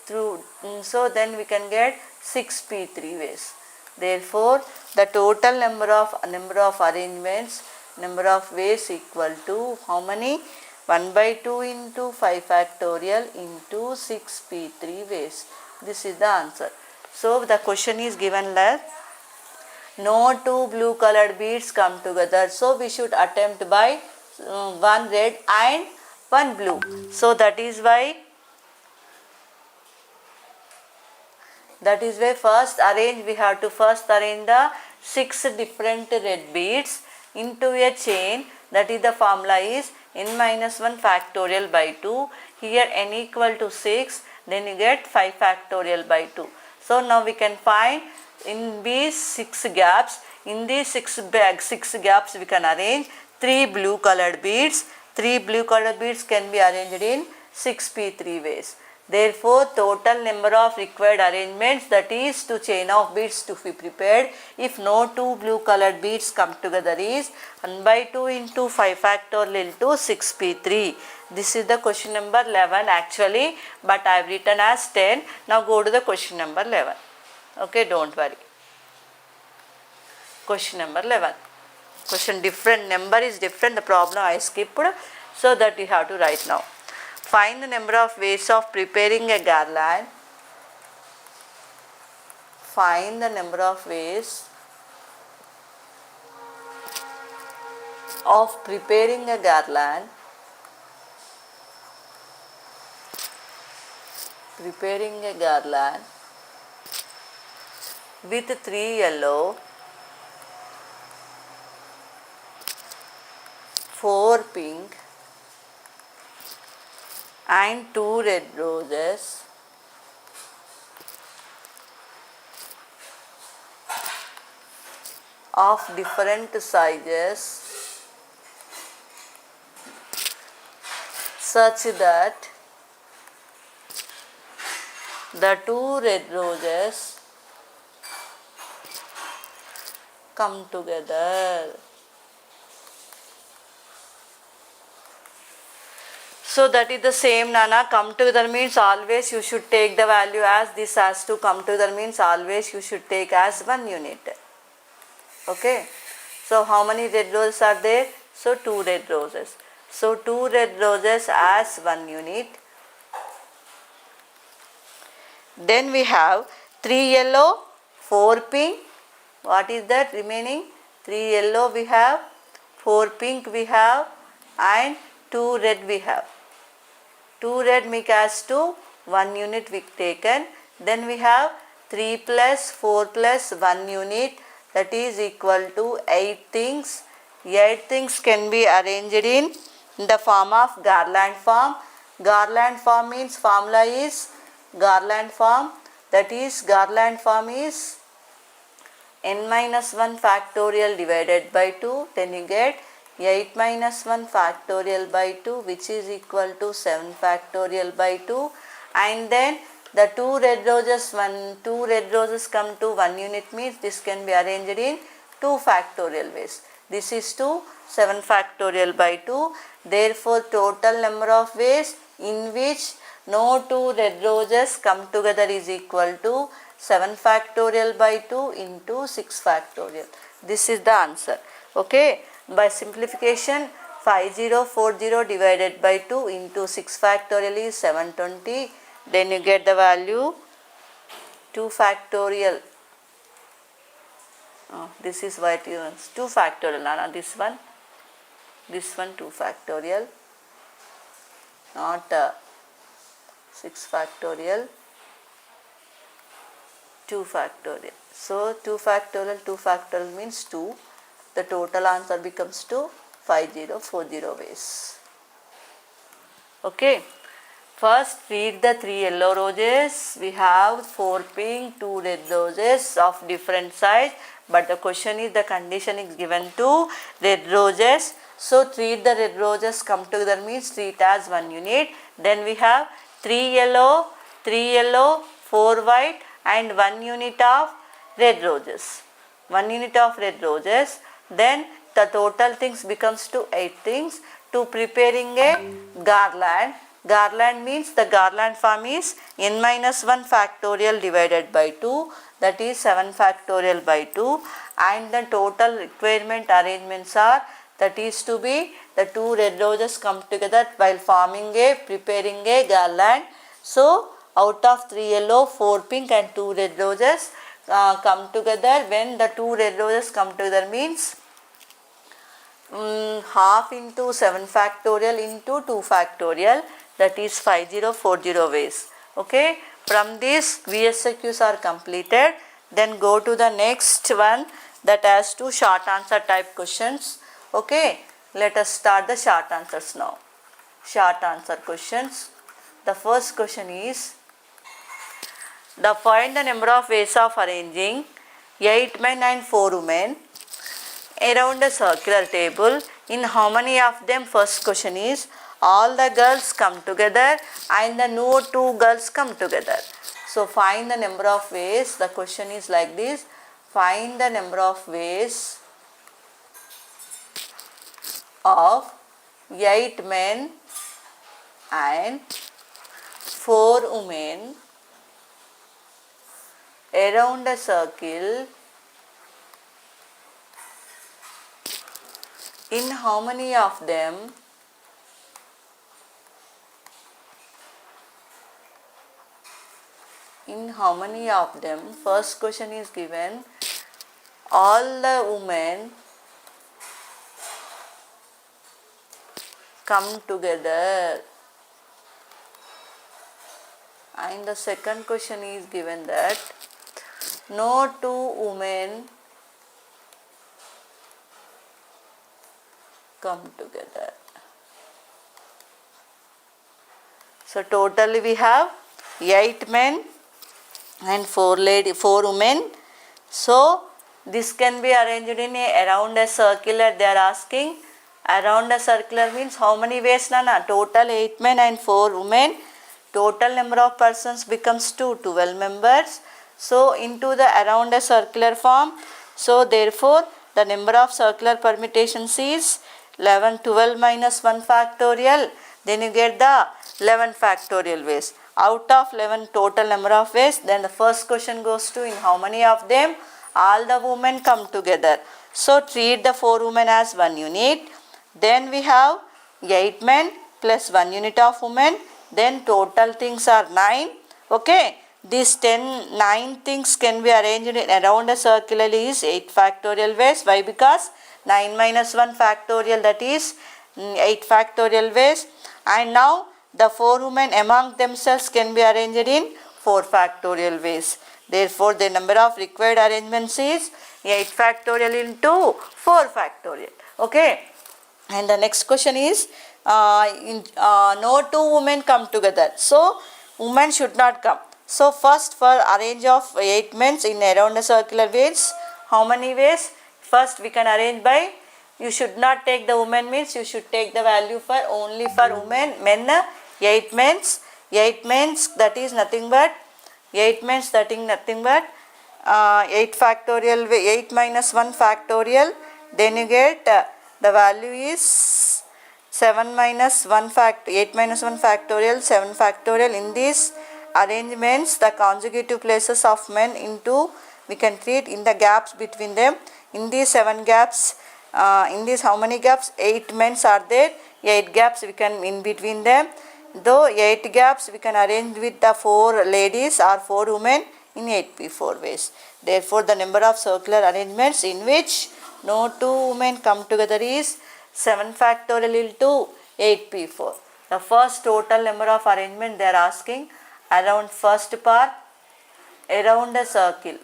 through. So then we can get 6p3 ways. Therefore, the total number of arrangements, number of ways equal to how many? 1 by 2 into 5 factorial into 6p3 ways. This is the answer. So the question is given like no 2 blue colored beads come together. So we should attempt by 1 red and 1 blue. So that is why first we have to first arrange the 6 different red beads into a chain. That is the formula is n minus 1 factorial by 2. Here n equal to 6, then you get 5 factorial by 2. So now we can find in these 6 gaps, in these 6 gaps we can arrange 3 blue colored beads. 3 blue colored beads can be arranged in 6p3 ways. Therefore, total number of required arrangements, that is 2 chain of beads to be prepared if no 2 blue colored beads come together, is 1 by 2 into 5 factorial into 6p3. This is the question number 11 actually, but I have written as 10. Now go to the question number 11. Okay, don't worry. Question number 11. Question different, number is different, the problem I skipped, so that you have to write now. Find the number of ways of preparing a garland. Find the number of ways of preparing a garland. Preparing a garland with 3 yellow, 4 pink and 2 red roses of different sizes such that the 2 red roses come together. So that is the same, Nana. Come together means always you should take the value as this has to come together means always you should take as 1 unit. Okay. So how many red roses are there? So 2 red roses. So 2 red roses as 1 unit. Then we have 3 yellow, 4 pink. What is that remaining? 3 yellow we have, 4 pink we have and 2 red we have. 2 red make as to 1 unit we taken. Then we have 3 plus 4 plus 1 unit, that is equal to 8 things. 8 things can be arranged in the form of garland form. Garland form means formula is garland form, that is garland form is n minus 1 factorial divided by 2, then you get 8 minus 1 factorial by 2, which is equal to 7 factorial by 2, and then the 2 red roses come to 1 unit means this can be arranged in 2 factorial ways. This is to 7 factorial by 2. Therefore, total number of ways in which no 2 red roses come together is equal to 7 factorial by 2 into 6 factorial. This is the answer. Okay. By simplification, 5040 divided by 2 into 6 factorial is 720. Then you get the value 2 factorial. This is what it is 2 factorial. Nana, this one 2 factorial, not 6 factorial, 2 factorial. So 2 factorial means 2. The total answer becomes to 5040 ways. Okay. First read the 3 yellow roses. We have 4 pink, 2 red roses of different size. But the question is, the condition is given to red roses. So treat the red roses come together means treat as 1 unit. Then we have 3 yellow, 4 white and 1 unit of red roses. 1 unit of red roses. Then the total things becomes to 8 things. To preparing a garland. Garland means the garland form is n minus 1 factorial divided by 2, that is 7 factorial by 2, and the total requirement arrangements are, that is to be the 2 red roses come together while preparing a garland. So out of 3 yellow, 4 pink and 2 red roses come together. When the 2 red roses come together means half into 7 factorial into 2 factorial, that is 5040 ways. Okay, from this VSQs are completed. Then go to the next one, that has two short answer type questions. Okay, let us start the short answers now. Short answer questions. The first question is, find the number of ways of arranging 8 men and 4 women around a circular table. In how many of them? First question is, all the girls come together and the no two girls come together. So find the number of ways. The question is like this: find the number of ways of 8 men and 4 women around a circle. In how many of them? In how many of them? First question is given, all the women come together, and the second question is given that no two women come together. So totally we have 8 men and 4 women. So this can be arranged in around a circular. They are asking around a circular means how many ways, Nana? Total 8 men and 4 women. Total number of persons becomes 12 members. So into the around a circular form. So therefore the number of circular permutations is 12 minus 1 factorial. Then you get the 11 factorial ways. Out of 11 total number of ways, then the first question goes to, in how many of them all the women come together. So treat the 4 women as 1 unit. Then we have 8 men plus 1 unit of women. Then total things are 9. Okay, these 9 things can be arranged in around a circular is 8 factorial ways. Why? Because 9 minus 1 factorial, that is 8 factorial ways. And now the 4 women among themselves can be arranged in 4 factorial ways. Therefore the number of required arrangements is 8 factorial into 4 factorial. Okay, and the next question is, no two women come together. So women should not come. So first, for arrange of 8 men in around a circular ways, how many ways? First we can arrange by, you should not take the women means you should take the value for only for women. Men 8 men, that is nothing but 8 men, that is nothing but 8 factorial, 8 minus 1 factorial. Then you get the value is 7 minus 1 8 minus 1 factorial, 7 factorial. In these arrangements, the consecutive places of men into, we can treat in the gaps between them. In these 7 gaps, in these how many gaps? 8 men are there. 8 gaps we can in between them. Though 8 gaps we can arrange with the 4 ladies or 4 women in 8p4 ways. Therefore the number of circular arrangements in which no two women come together is 7 factorial into 8p4. The first total number of arrangement they are asking around first part, around a circle.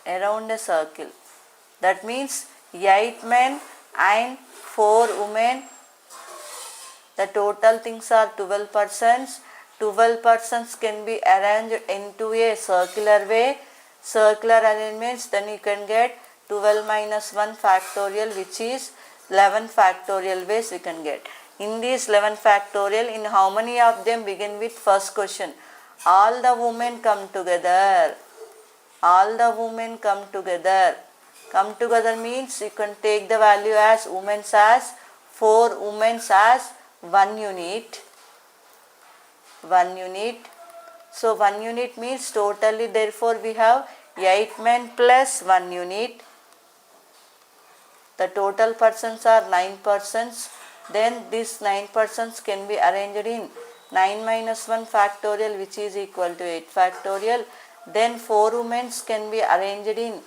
Around a circle. That means 8 men and 4 women. The total things are 12 persons. 12 persons can be arranged into a circular way. Circular arrangements, then you can get 12 minus 1 factorial, which is 11 factorial ways we can get. In these 11 factorial, in how many of them begin with first question? All the women come together. All the women come together. Come together means you can take the value as women's as 4 women's as 1 unit. 1 unit. So 1 unit means totally, therefore we have 8 men plus 1 unit. The total persons are 9 persons. Then these 9 persons can be arranged in 9 minus 1 factorial, which is equal to 8 factorial. Then 4 women can be arranged in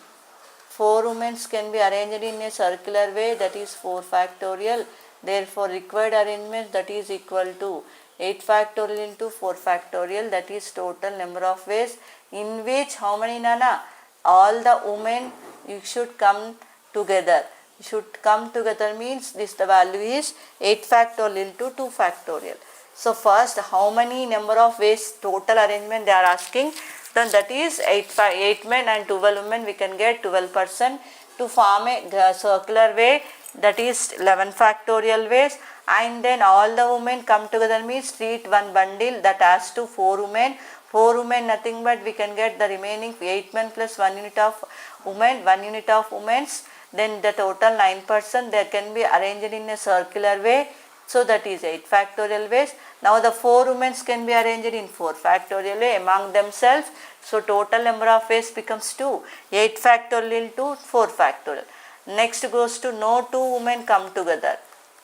4 women can be arranged in a circular way, that is 4 factorial. Therefore required arrangement, that is equal to 8 factorial into 4 factorial, that is total number of ways, in which how many, Nana? All the women you should come together. Should come together means this, the value is 8 factorial into 2 factorial. So first, how many number of ways total arrangement they are asking, then that is 8 men and 12 women, we can get 12%. To form a circular way, that is 11 factorial ways, and then all the women come together means treat one bundle, that has to 4 women. 4 women nothing but we can get the remaining 8 men plus 1 unit of women, 1 unit of women's, then the total 9%, they can be arranged in a circular way. So that is 8 factorial ways. Now the 4 women can be arranged in 4 factorial way among themselves. So total number of ways becomes 2. 8 factorial into 4 factorial. Next goes to no 2 women come together.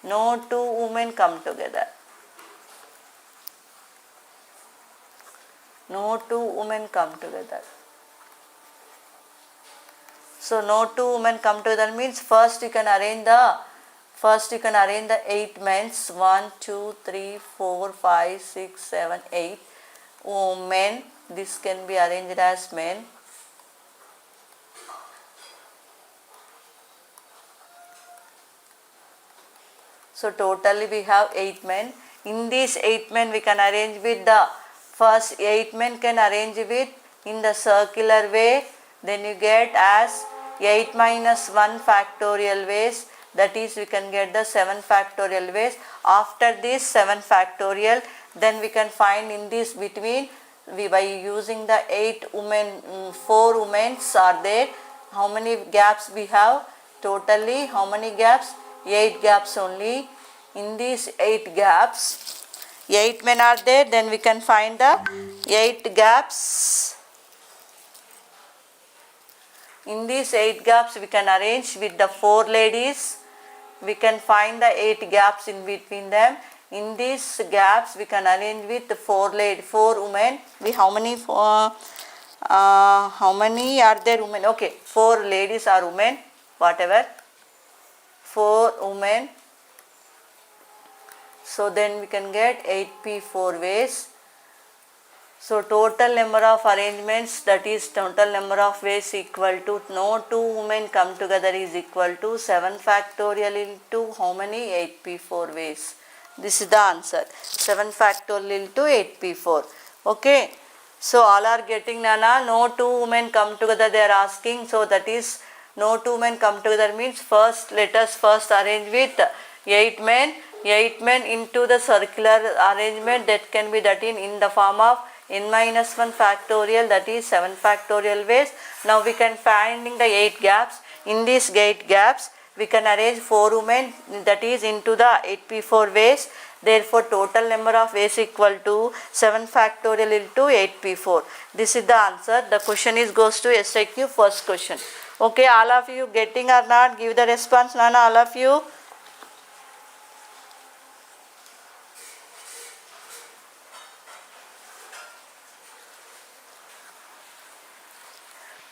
No 2 women come together. No 2 women come together. So no 2 women come together means first you can arrange the 8 men. 1, 2, 3, 4, 5, 6, 7, 8 men. This can be arranged as men. So totally we have 8 men. In these 8 men we can arrange with the first 8 men can arrange with in the circular way. Then you get as 8 minus 1 factorial ways, that is we can get the 7 factorial ways. After this 7 factorial, then we can find in this between, by using the 8 women, 4 women are there. How many gaps we have? Totally how many gaps? 8 gaps only. In these 8 gaps, 8 men are there, then we can find the 8 gaps. In these 8 gaps we can arrange with the 4 ladies. We can find the 8 gaps in between them. In these gaps we can arrange with the 4 women. How many are there women? Okay, 4 ladies are women, whatever. 4 women. So then we can get 8p4 ways. So total number of arrangements, that is total number of ways equal to no 2 women come together is equal to 7 factorial into how many? 8p4 ways. This is the answer. 7 factorial into 8p4. Okay. So all are getting, Nana. No 2 women come together they are asking. So that is no 2 men come together means first let us first arrange with 8 men. 8 men into the circular arrangement, that can be that in the form of n minus 1 factorial, that is 7 factorial ways. Now we can finding the 8 gaps. In these 8 gaps we can arrange 4 women, that is into the 8p4 ways. Therefore total number of ways equal to 7 factorial into 8p4. This is the answer. The question is goes to SIQ first question. Okay, all of you getting or not? Give the response, Nana, all of you.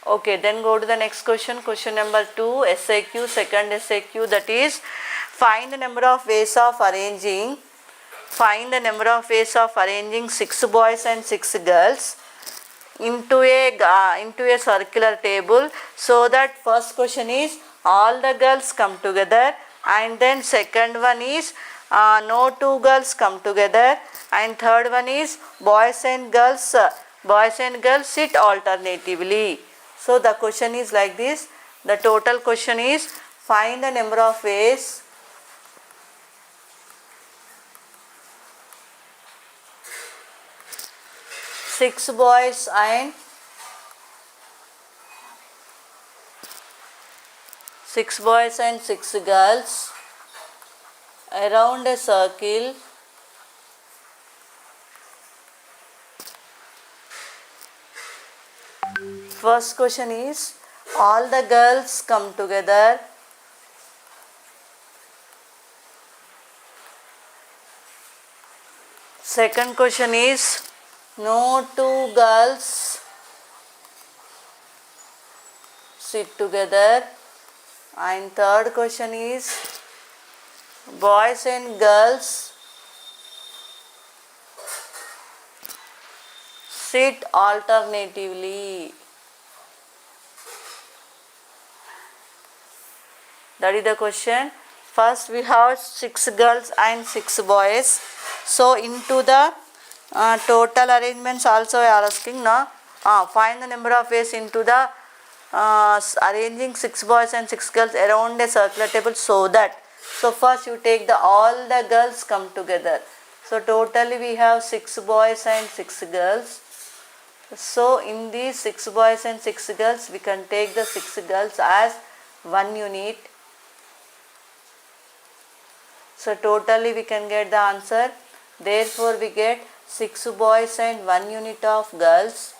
Okay, then go to the next question. Question number 2, SIQ, second SIQ, that is find the number of ways of arranging. Find the number of ways of arranging 6 boys and 6 girls into a circular table. So that first question is all the girls come together, and then second one is no 2 girls come together, and third one is boys and girls sit alternatively. So the question is like this. The total question is find the number of ways six boys and 6 girls around a circle First question is, all the girls come together. Second question is, no 2 girls sit together. And third question is boys and girls sit alternatively. That is the question. First we have 6 girls and 6 boys. So into the total arrangements also we are asking now. Find the number of ways into the arranging 6 boys and 6 girls around a circular table so that. So first you take all the girls come together. So totally we have 6 boys and 6 girls. So in these 6 boys and 6 girls we can take the 6 girls as one unit. So totally we can get the answer. Therefore we get 6 boys and 1 unit of girls.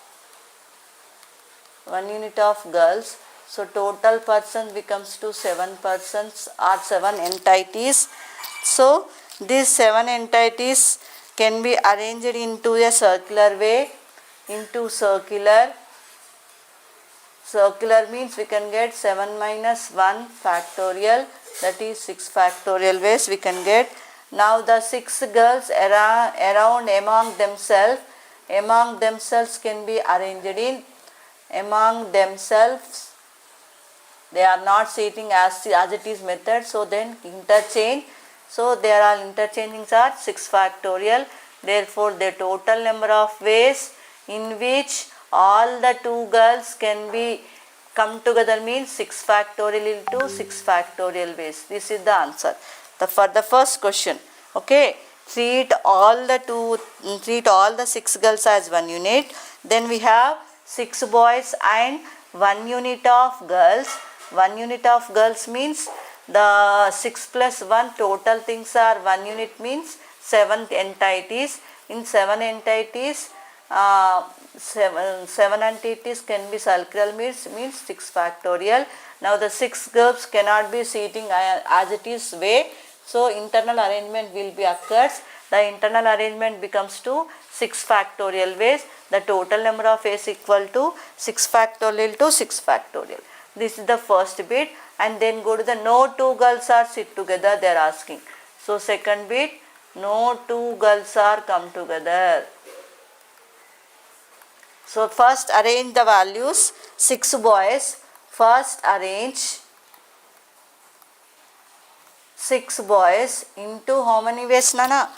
1 unit of girls. So total persons becomes to 7 persons or 7 entities. So these 7 entities can be arranged into a circular way. Into circular means we can get 7 minus 1 factorial, that is 6 factorial ways we can get. Now the 6 girls around among themselves can be arranged in among themselves. They are not sitting as it is method, so then interchange. So there are interchanging are 6 factorial. Therefore the total number of ways in which all the 2 girls can be come together means 6 factorial into 6 factorial ways. This is the answer for the first question. Okay, treat all the 6 girls as one unit. Then we have 6 boys and 1 unit of girls. 1 unit of girls means the 6 plus 1 total things are 1 unit means 7 entities. In 7 entities, 7 entities can be circular means 6 factorial. Now the 6 girls cannot be sitting as it is way. So internal arrangement will be occurs. The internal arrangement becomes to 6 factorial ways. The total number of ways equal to 6 factorial to 6 factorial. This is the first bit. And then go to the no 2 girls are sit together they are asking. So second bit, no 2 girls are come together. So first arrange the values. 6 boys. First arrange 6 boys into how many ways, Nana?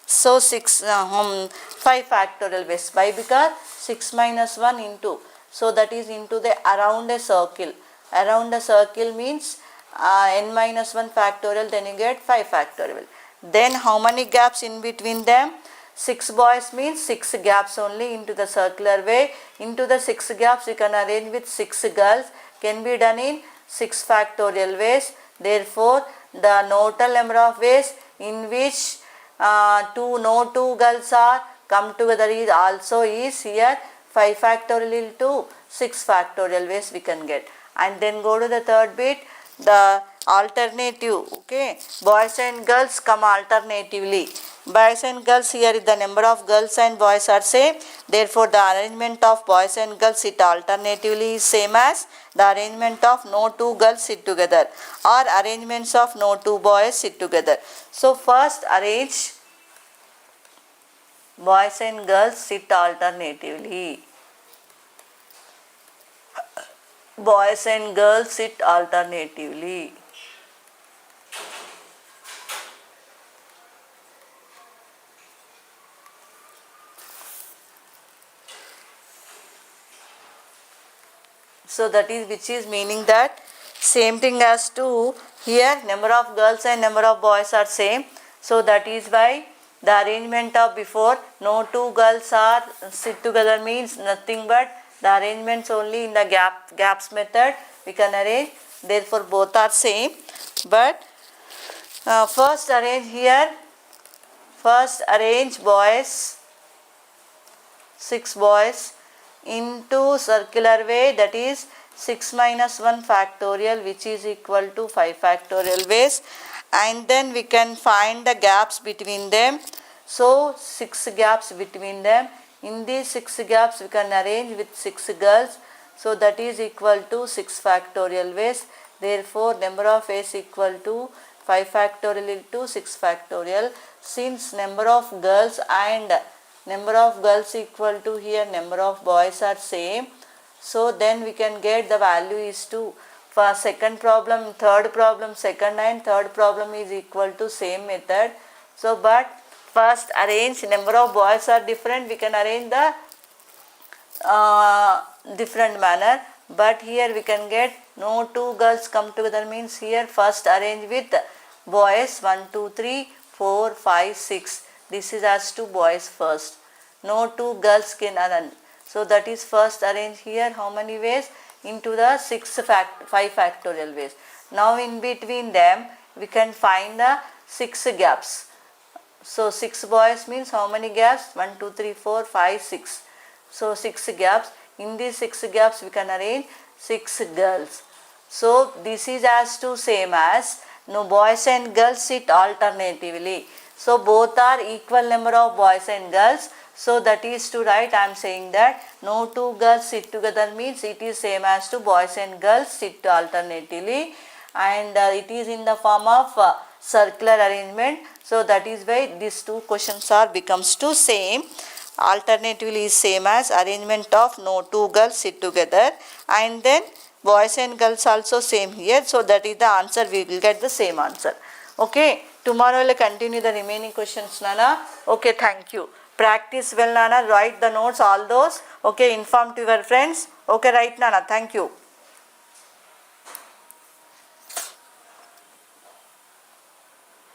So 5 factorial ways. Why? Because 6 minus 1 into. So that is into the around a circle. Around a circle means n minus 1 factorial, then you get 5 factorial. Then how many gaps in between them? 6 boys means 6 gaps only into the circular way. Into the 6 gaps you can arrange with 6 girls. Can be done in 6 factorial ways. Therefore the total number of ways in which no 2 girls are come together is also is here 5 factorial into 6 factorial ways we can get. And then go to the third bit, the alternative. Okay, boys and girls come alternatively. Boys and girls, here is the number of girls and boys are same. Therefore the arrangement of boys and girls sit alternatively is same as the arrangement of no 2 girls sit together or arrangements of no 2 boys sit together. So first arrange boys and girls sit alternatively. Boys and girls sit alternatively. So that is which is meaning that same thing as to here number of girls and number of boys are same. So that is why the arrangement of before no 2 girls are sit together means nothing but the arrangements only in the gaps method we can arrange. Therefore both are same. But first arrange here. First arrange boys, 6 boys into circular way, that is 6 minus 1 factorial which is equal to 5 factorial ways, and then we can find the gaps between them. So 6 gaps between them. In these 6 gaps we can arrange with 6 girls. So that is equal to 6 factorial ways. Therefore, number of ways equal to 5 factorial into 6 factorial. Since number of girls and number of girls equal to here number of boys are same, so then we can get the value is 2. For second problem, third problem, second and third problem is equal to same method. So but first arrange, number of boys are different, we can arrange the different manner, but here we can get no two girls come together means here first arrange with boys 1 2 3 4 5 6, this is as to boys first, no two girls can arrange, so that is first arrange here how many ways into the 5 factorial ways. Now in between them we can find the 6 gaps. So 6 boys means how many gaps? 1 2 3 4 5 6. So 6 gaps. In these 6 gaps we can arrange 6 girls. So this is as to same as no boys and girls sit alternatively. So both are equal number of boys and girls. So that is to write, I am saying that no two girls sit together means it is same as to boys and girls sit alternatively, and it is in the form of circular arrangement. So that is why these two questions are becomes to same. Alternatively is same as arrangement of no two girls sit together, and then boys and girls also same here. So that is the answer, we will get the same answer. Okay, tomorrow we will continue the remaining questions, Nana. Okay, thank you. Practice well, Nana. Write the notes, all those. Okay, inform to your friends. Okay, right, Nana. Thank you.